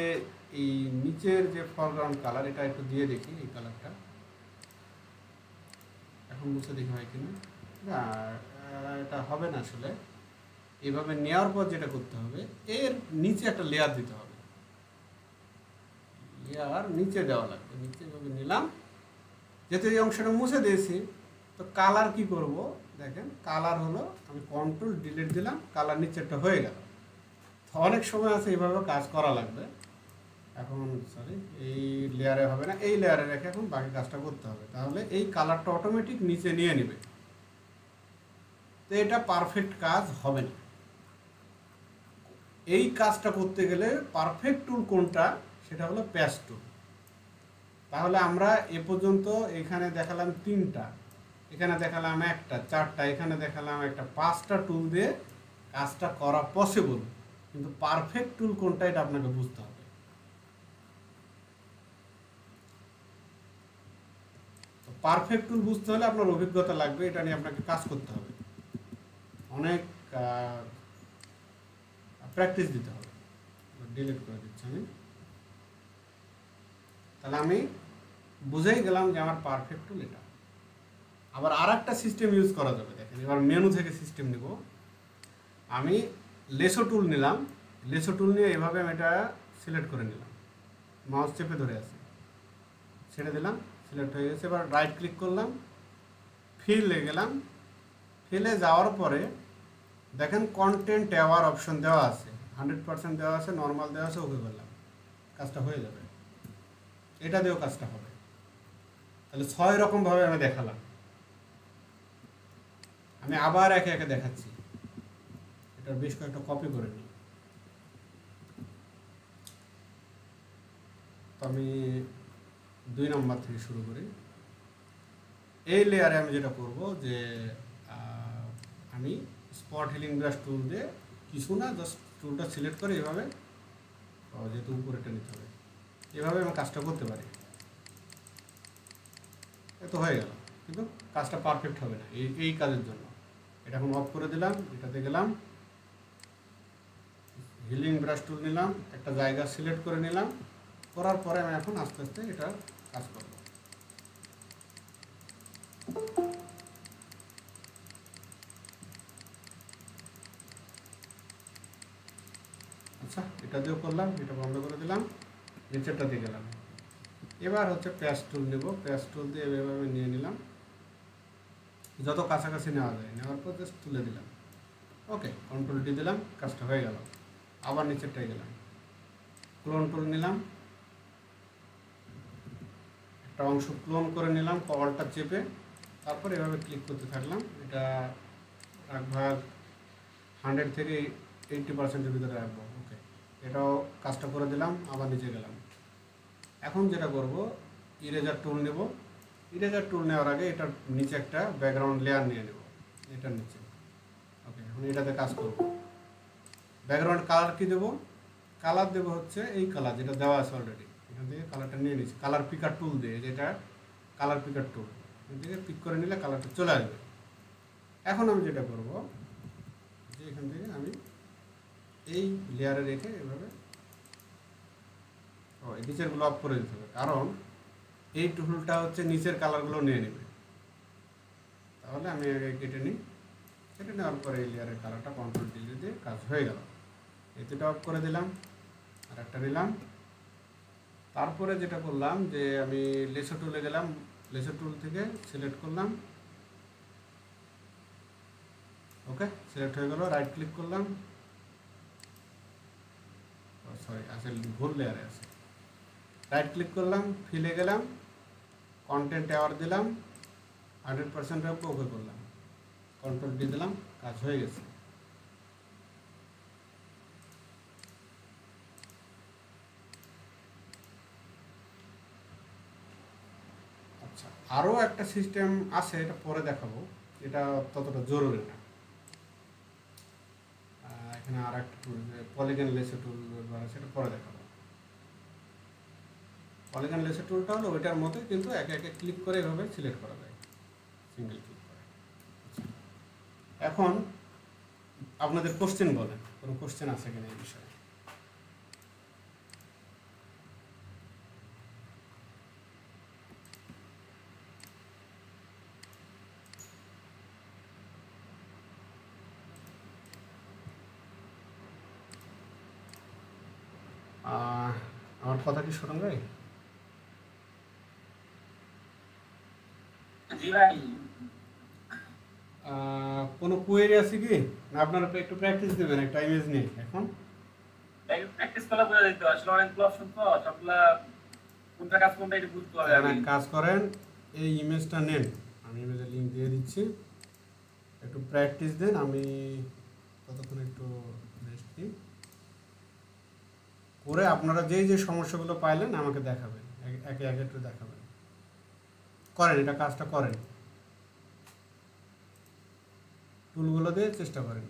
এই নিচের যে ফরগ্রাউন্ড কালার, এটা একটু দিয়ে দেখি এই কালারটা এখন মুছে দেখি হয় কিনা। না, এটা হবে না আসলে। এইভাবে নেওয়ার পর যেটা করতে হবে, এর নিচে একটা লেয়ার দিতে হবে, লেয়ার নিচে দেওয়া লাগবে। নিচে এভাবে নিলাম, যেহেতু এই অংশটা মুছে দিয়েছি, তো কালার কি করব দেখেন, কালার হলো আমি কন্ট্রোল ডিলিট দিলাম, কালার নিচেরটা হয়ে গেল। অনেক সময় আছে এইভাবে কাজ করা লাগবে। এখন সরি, এই লেয়ারে হবে না, এই লেয়ারে রেখে এখন বাকি কাজটা করতে হবে, তাহলে এই কালারটা অটোমেটিক নিচে নিয়ে নেবে। তো এটা পারফেক্ট কাজ হবে না। এই কাজটা করতে গেলে পারফেক্ট টুল কোনটা, সেটা হলো প্যাচ টুল। তাহলে আমরা এ পর্যন্ত এখানে দেখালাম 3টা, এখানে দেখালাম 1টা, 4টা, এখানে দেখালাম একটা, 5টা টুল দিয়ে কাজটা করা পসিবল। কিন্তু পারফেক্ট টুল কোনটা এটা আপনাকে বুঝতে হবে। তো পারফেক্ট টুল বুঝতে হলে আপনার অভিজ্ঞতা লাগবে, এটা নিয়ে আপনাকে কাজ করতে হবে, অনেক প্র্যাকটিস দিতে হবে। ডিলিট করে দিচ্ছি আমি। তাহলে আমি বুঝেই গেলাম যে আমার পারফেক্ট টুল এটা। আবার আর একটা সিস্টেম ইউজ করা যাবে, দেখেন এবার মেনু থেকে সিস্টেম নেব। আমি লেসো টুল নিলাম, লেসো টুল নিয়ে এভাবে আমি এটা সিলেক্ট করে নিলাম, মাউস চেপে ধরে আছে, ছেড়ে দিলাম, সিলেক্ট হয়ে গেছে। এবার রাইট ক্লিক করলাম, ফিলে গেলাম, ফিলে যাওয়ার পরে দেখেন কন্টেন্ট অ্যাওয়ার অপশন দেওয়া আছে, 100% দেওয়া আছে, নর্মাল দেওয়া আছে, ওকে করলাম, কাজটা হয়ে যাবে। এটা দিয়েও কাজটা হবে। তাহলে 6 রকমভাবে আমি দেখালাম। আমি আবার একে একে দেখাচ্ছি, এটার বেশ কয়েকটা কপি করে নিই। তো আমি 2 নম্বর থেকে শুরু করি। এই লেয়ারে আমি যেটা করব যে আমি স্পট হিলিং ব্রাশ টুল দিয়ে কিছু না, জাস্ট টুলটা সিলেক্ট করে এভাবে, যেহেতু উপরেটা নিতে হবে, এভাবে আমি কাজটা করতে পারি। এত হয়ে গেল, কিন্তু কাজটা পারফেক্ট হবে না এই কাজের জন্য। এটা এখন অফ করে দিলাম, এটাতে গেলাম, হিলিং ব্রাশ টুল নিলাম, একটা জায়গা সিলেক্ট করে নিলাম, করার পরে আমি এখন আস্তে আস্তে এটা কাজ করব। আচ্ছা, এটা দিয়েও করলাম, এটা বন্ধ করে দিলাম, নিচেরটা দিয়ে গেলাম। এবার হচ্ছে প্যাচ টুল নেব, প্যাচ টুল দিয়ে এভাবে নিয়ে নিলাম, যত কাছাকাছি নেওয়া যায়, নেওয়ার পর জাস্ট তুলে দিলাম। ওকে, কন্ট্রোল ডি দিলাম, কাজটা হয়ে গেল। আবার নিচেরটায় গেলাম, ক্লোন টুল নিলাম, একটা অংশ ক্লোন করে নিলাম, কভারটা চেপে, তারপর এভাবে ক্লিক করতে থাকলাম। এটা ভাগ 100 থেকে 80%-এর ভিতরে রাখবো। ওকে, এটাও কাজটা করে দিলাম, আবার নিচে গেলাম। এখন যেটা করব, ইরেজার টুল নেব। ইরেজার টুল নেওয়ার আগে এটার নিচে একটা ব্যাকগ্রাউন্ড লেয়ার নিয়ে নেব, এটার নিচে। ওকে, এখন এটাতে কাজ করব। ব্যাকগ্রাউন্ড কালার কি দেবো? কালার দেবো হচ্ছে এই কালার যেটা দেওয়া আছে অলরেডি, এখান থেকে কালারটা নিয়ে নিচ্ছি, কালার পিকার টুল দিয়ে, যেটা কালার পিকার টুল, এখান থেকে পিক করে নিলে কালারটা চলে আসবে। এখন আমি যেটা করব, যে এখান থেকে আমি এই লেয়ারে রেখে এভাবে এই নিচেরগুলো অফ করে দিতে হবে, কারণ এই টুলটা হচ্ছে নিচের কালারগুলো নিয়ে নেবে। তাহলে আমি কেটে নিই, কেটে নেওয়ার পরে এই লেয়ারের কালারটা কন্ট্রোল ডি দিয়ে কাজ হয়ে গেল। এতটা অফ করে দিলাম, আর একটা নিলাম। তারপরে যেটা করলাম যে আমি লেসো টুলে গেলাম, লেসো টুল থেকে সিলেক্ট করলাম। ওকে, সিলেক্ট হয়ে গেল, রাইট ক্লিক করলাম, সরি আসলে ভুল লেয়ারে আছে, রাইট ক্লিক করলাম, ফিলে গেলাম, কন্টেন্ট অ্যাওয়ার দিলাম, 100% রাখবো, ওকে করলাম, কন্ট্রোল ডি দিলাম, কাজ হয়ে গেছে। আচ্ছা, আরও একটা সিস্টেম আছে, এটা পরে দেখাবো, এটা ততটা জরুরি না। এখানে আর একটা টুল, পলিগন লেসে টুল ব্যবহার আছে, এটা পরে দেখাবো। পলিগন লেসে টুলটা হলো ওইটার মধ্যে, কিন্তু একে একে ক্লিক করে এভাবে সিলেক্ট করা যায়, সিঙ্গেল ক্লিক করে। আচ্ছা, এখন আপনাদের কোশ্চেন বলেন, কোনো কোশ্চেন আছে কিনা এই বিষয়ে? আমার কথা কি শোনা যায়? জি ভাই। কোনো কোয়েরি আছে কি, না আপনারা একটু প্র্যাকটিস দেবেন একটা ইমেজ নিয়ে এখন? প্র্যাকটিস করলে বোঝা যেত, আসলে অনেকগুলো অপশন তো, সবগুলা কোনটা কাজ কোনটা এটা বুঝতে হবে আগে। কাজ করেন, এই ইমেজটা নেন, আমি ইমেজের লিঙ্ক দিয়ে দিচ্ছি, একটু প্র্যাকটিস দেন, আমি ততক্ষণ একটু রেস্ট নিই, করে আপনারা যেই যে সমস্যাগুলো পাইলেন আমাকে দেখাবেন, একে একে একটু দেখাবেন, করেন এটা, কাজটা করেন, টুলগুলো দিয়ে চেষ্টা করেন।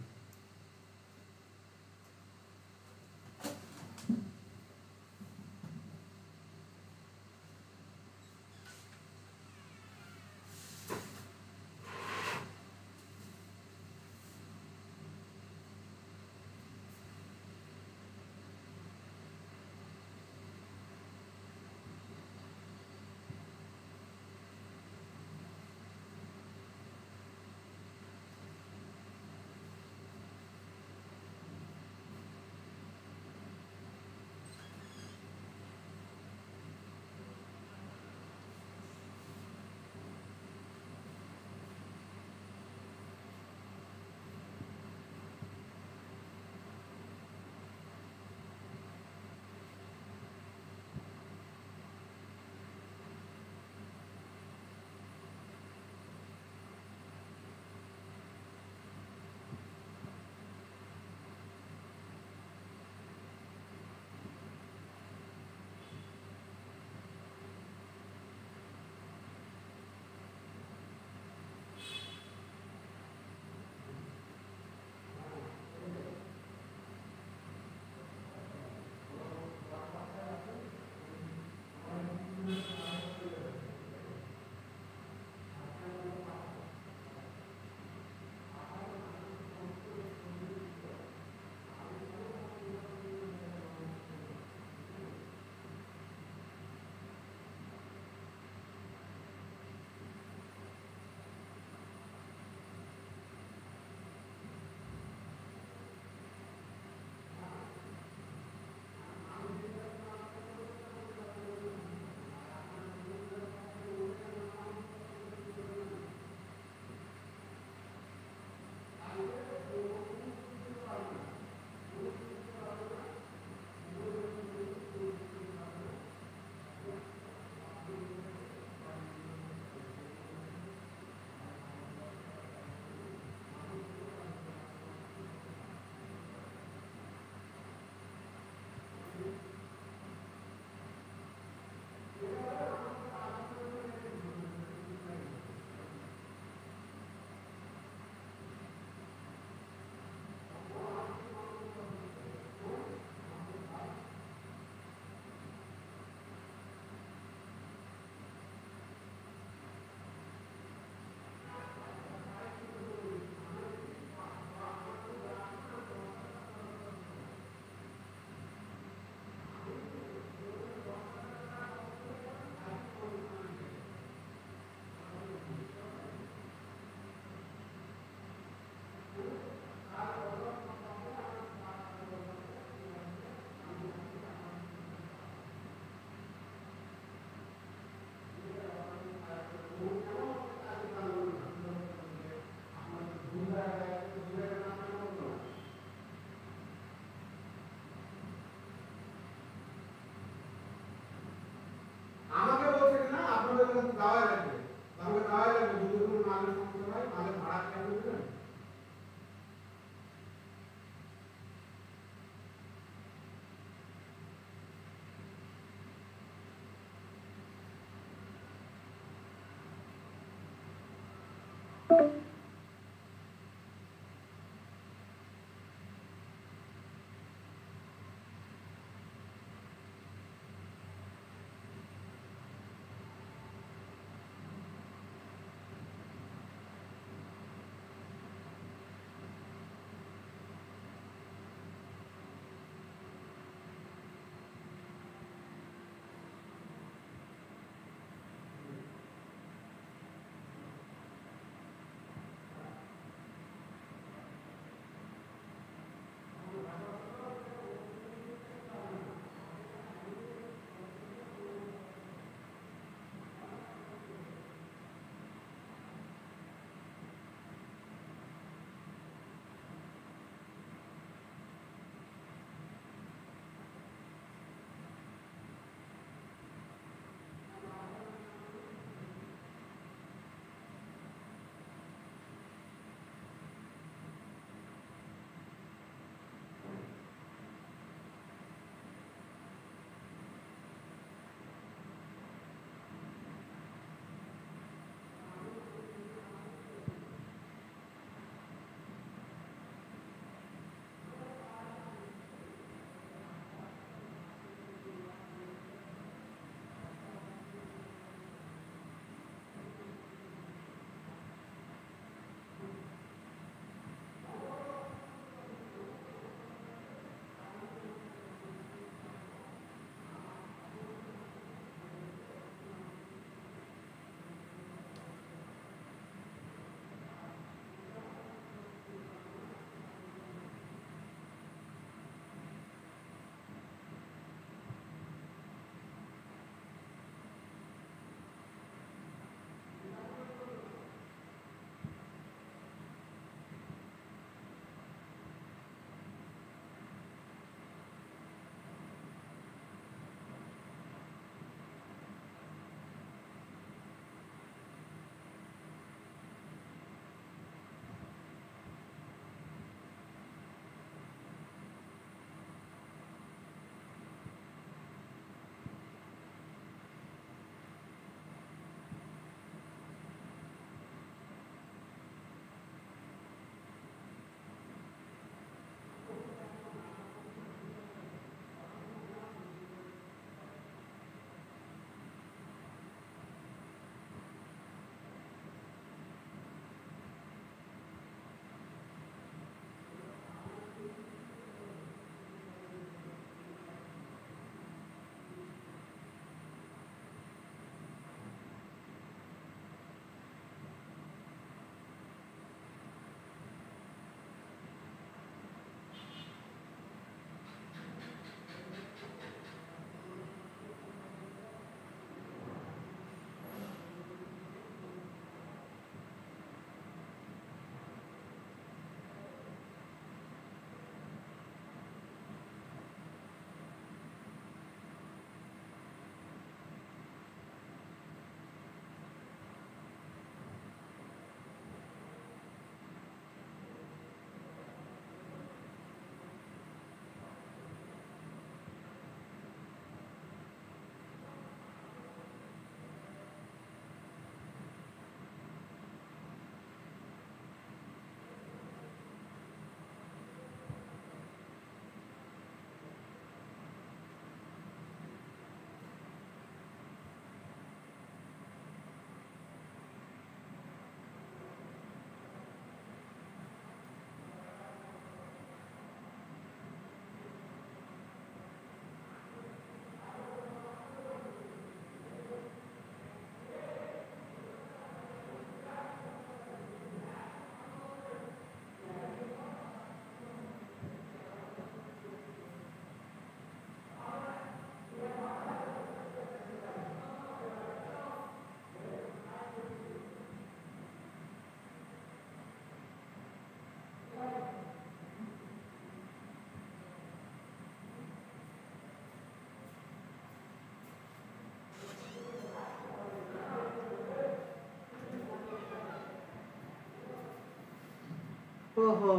ওহো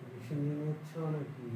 বেশি নিয়ে নিচ্ছ নাকি?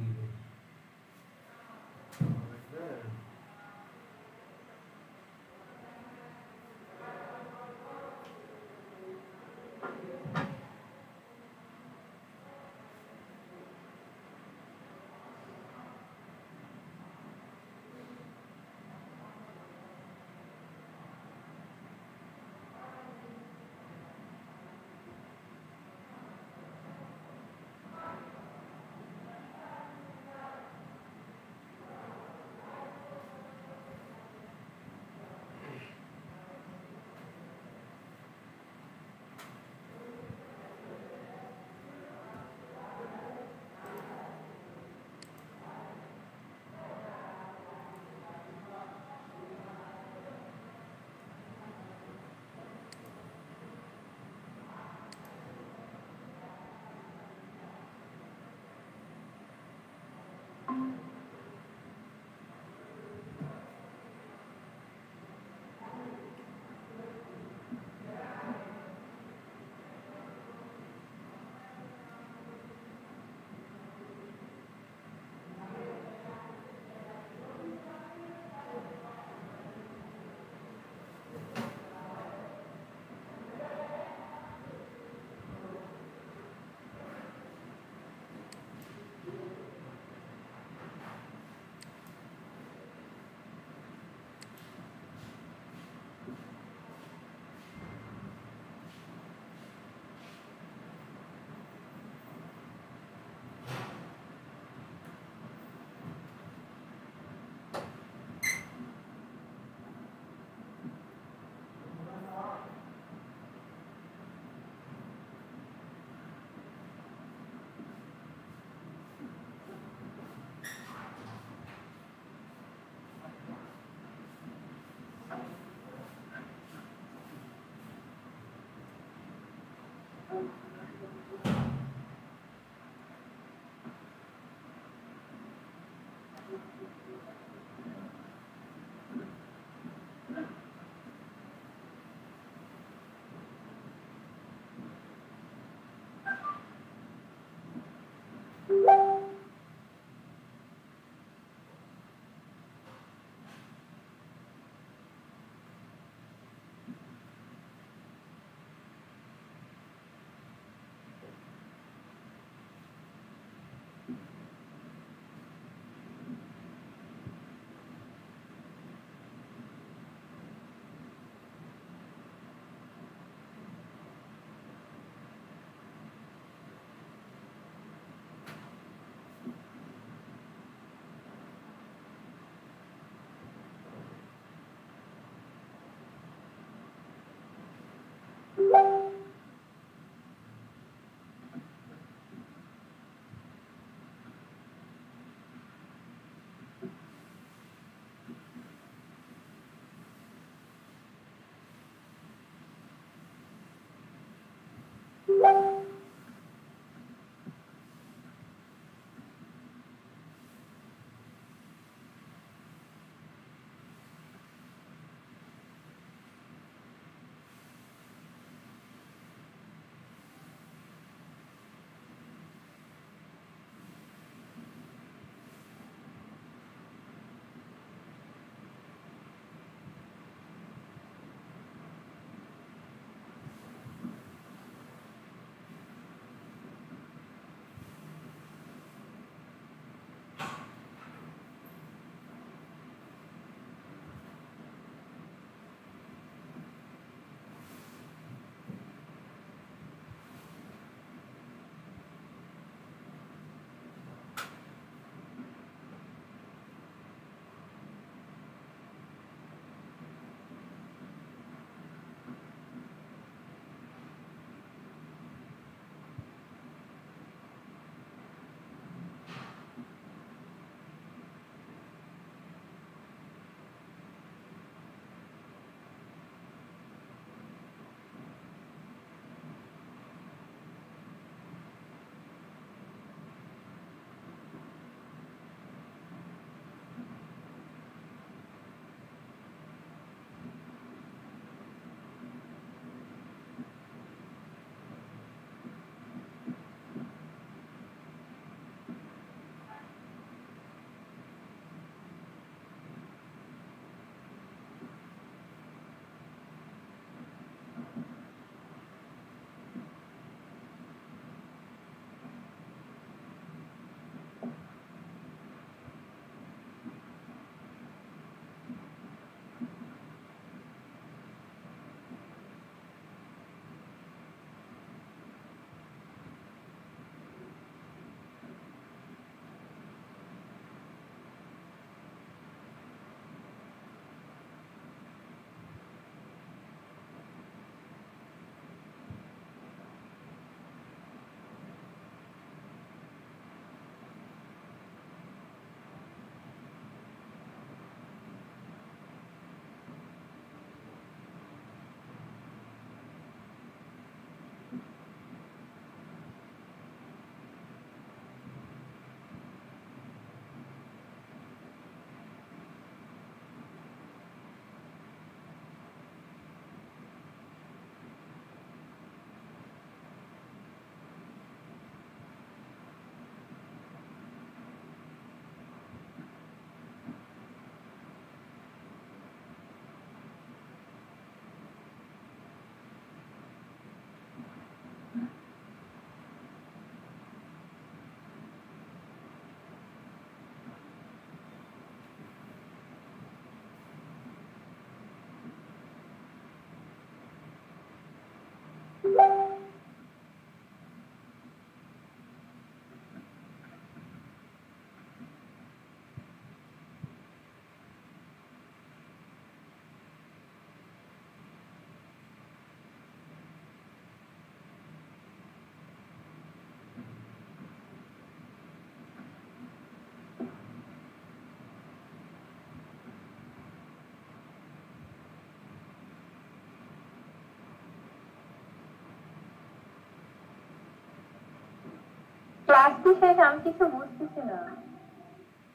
ক্লাস কি শেষ? আমি কিছু বুঝতেছি না।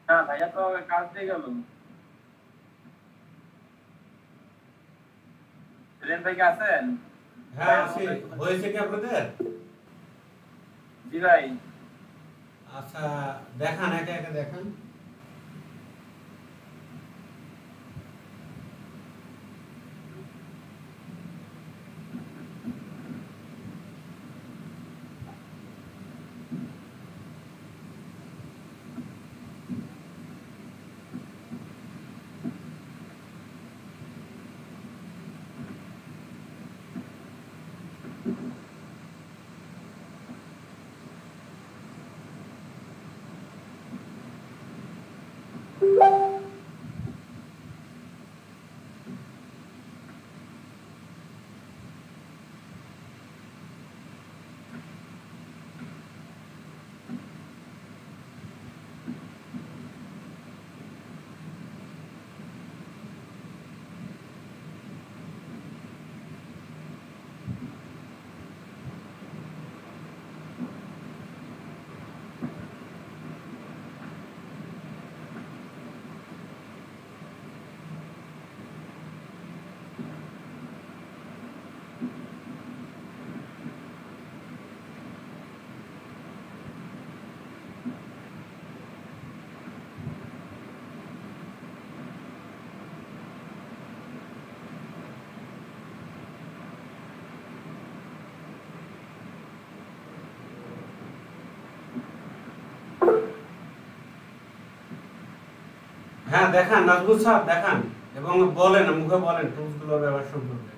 না ভাইয়া তো কাজ দিয়ে গেল। সেলিম ভাই কি আছেন? হ্যাঁ আছি। হয়েছে কি আপনাদের? জি ভাই। আচ্ছা দেখান, একে একে দেখান। হ্যাঁ দেখান নাজমুল সাহেব, দেখান এবং বলেন, মুখে বলেন টুলসগুলোর ব্যবহার সম্পর্কে।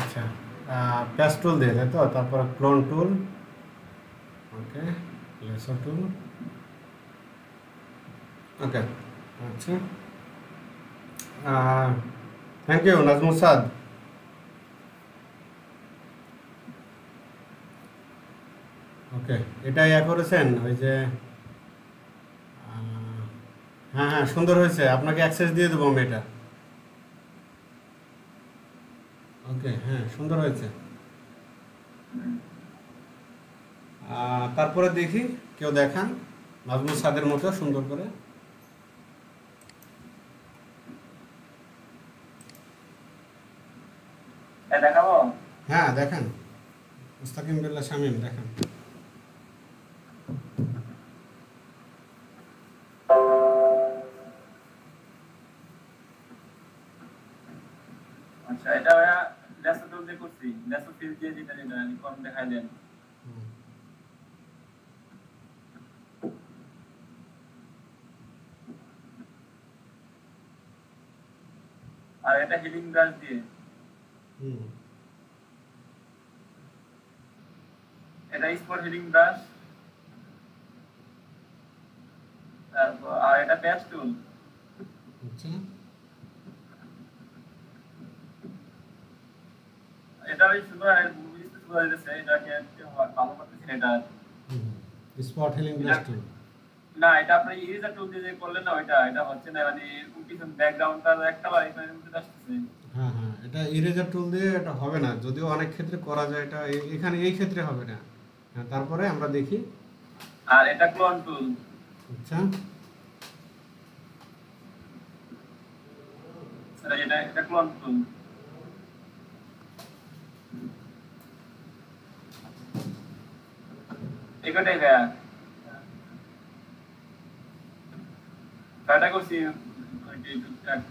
আচ্ছা প্যাচ টুল দিয়ে, তাই তো? তারপর ক্লোন টুল, ওকে, লেসার টুল, ওকে। আচ্ছা থ্যাংক ইউ নাজমুল সাদ। ওকে, এটা ইয়া করেছেন ওই যে হ্যাঁ হ্যাঁ সুন্দর হয়েছে, আপনাকে অ্যাক্সেস দিয়ে দেবো আমি এটা। ওকে হ্যাঁ সুন্দর হয়েছে। তারপরে দেখি কেউ দেখান নাজমুল সাদের মতো সুন্দর করে। দেখাবো? হ্যাঁ দেখান, মুস্তাকিম বিল্লাহ শামীম দেখান। আচ্ছা এটা ভাইয়া লেসো টুল দিয়ে করছি। লেসো ফিল দিয়ে যেটা যেটা কম দেখাই দেন। আর এটা হিলিং ব্রাশ দিয়ে। এটা স্পট হিলিং ব্রাশ। তারপর আর এটা প্যাচ টুল। আচ্ছা এটা ওই শুধু বুঝতে শুরু হয়েছে, এটাকে ভালো করতেছি না। এটা স্পট হিলিং ব্রাশ টুল। না এটা আপনি ইরেজার টুল দিয়ে যে করলেন না ওইটা এটা হচ্ছে না, মানে পিছন ব্যাকগ্রাউন্ডটা এক কালার এখানে উঠে আসতেছে। হ্যাঁ হ্যাঁ, এটা ইরেজার টুল দিয়ে এটা হবে না, যদিও অনেক ক্ষেত্রে করা যায়, এটা এখানে এই ক্ষেত্রে হবে না। হ্যাঁ, তারপরে আমরা দেখি। আর এটা ক্লোন টুল। আচ্ছা, স্যার এটা এটা ক্লোন টুল। এটাই ভাইয়া কাটা করছি টুকটাক।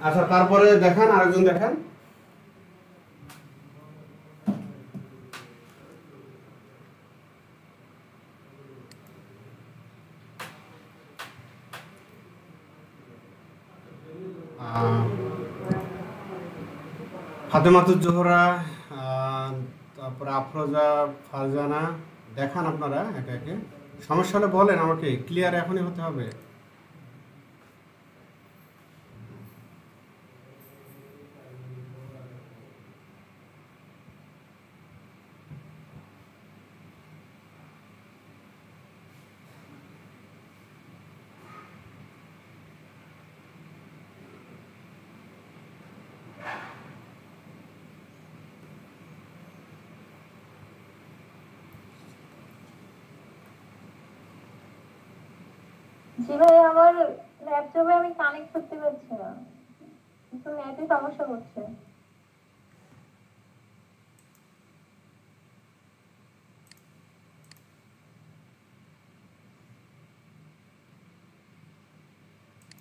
আচ্ছা, তারপরে দেখান, আরেকজন দেখান। ফাতেমাতুজ জোহরা, তারপরে আফরোজা ফারজানা, দেখান আপনারা একে একে। সমস্যা হলে বলেন আমাকে, ক্লিয়ার এখনই হতে হবে। জি ভাই, আমার ল্যাপটপে আমি কানেক্ট করতে পারছি না, কিন্তু নেটে সমস্যা করছে।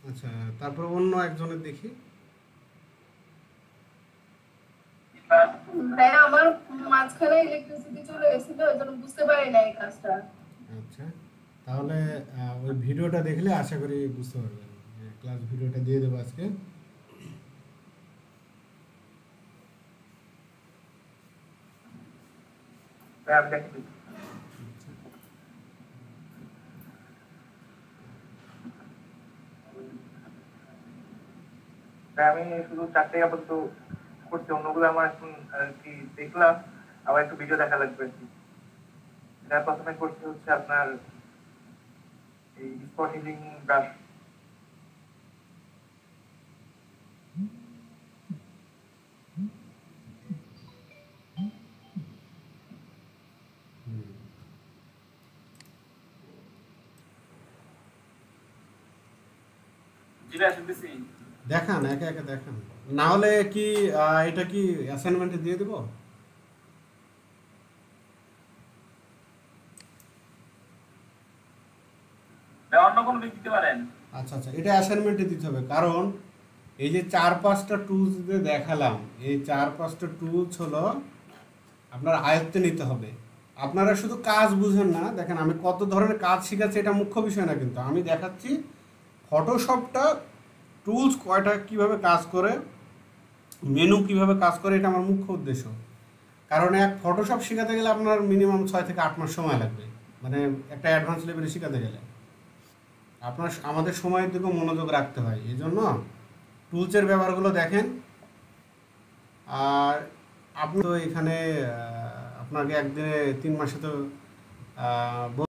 আচ্ছা, তারপর অন্য একজনের দেখি। ভাইয়া আমার মাঝখানে ইলেকট্রিসিটি চলে গেছিল, ওই জন্য বুঝতে পারি না এই কাজটা। আচ্ছা, তাহলে ওই ভিডিওটা দেখলে আশা করি বুঝতে পারবেন। ক্লাস ভিডিওটা দিয়ে দেবো আজকে। ভাই আমি দেখি। ভাই আমি শুধু 4টাই আপাতত করছি, অন্যগুলো আমার এখন আর কি দেখলাম, আবার একটু ভিডিও দেখা লাগবে আর কি। এটা প্রথমে করতে হচ্ছে আপনার এই স্পট হিলিং ব্রাশ। জি ভাই শুনতেছি। দেখান, একে একে দেখান। না হলে কি এটা কি অ্যাসাইনমেন্টে দিয়ে দেবো? ভাই অন্য কোনো লিঙ্ক দিতে পারেন। আচ্ছা আচ্ছা, এটা অ্যাসাইনমেন্টে দিতে হবে, কারণ এই যে 4-5টা টুলস যে দেখালাম, এই 4-5টা টুলস হলো আপনার আয়ত্তে নিতে হবে। আপনারা শুধু কাজ বুঝেন না, দেখেন আমি কত ধরনের কাজ শিখাচ্ছি এটা মুখ্য বিষয় না, কিন্তু আমি দেখাচ্ছি ফটোশপটা টুলস কয়টা কিভাবে কাজ করে, মেনু কিভাবে কাজ করে, এটা আমার মুখ্য উদ্দেশ্য। কারণ এক ফটোশপ শেখাতে গেলে আপনার মিনিমাম 6 থেকে 8 মাস সময় লাগবে, মানে একটা অ্যাডভান্স লেভেলে শেখাতে গেলে আপনার আমাদের সময়ের দিকেও মনোযোগ রাখতে হয়। এই জন্য টুলসের ব্যবহারগুলো দেখেন। আর আপনি তো এখানে আপনাকে একদিনে 3 মাসে তো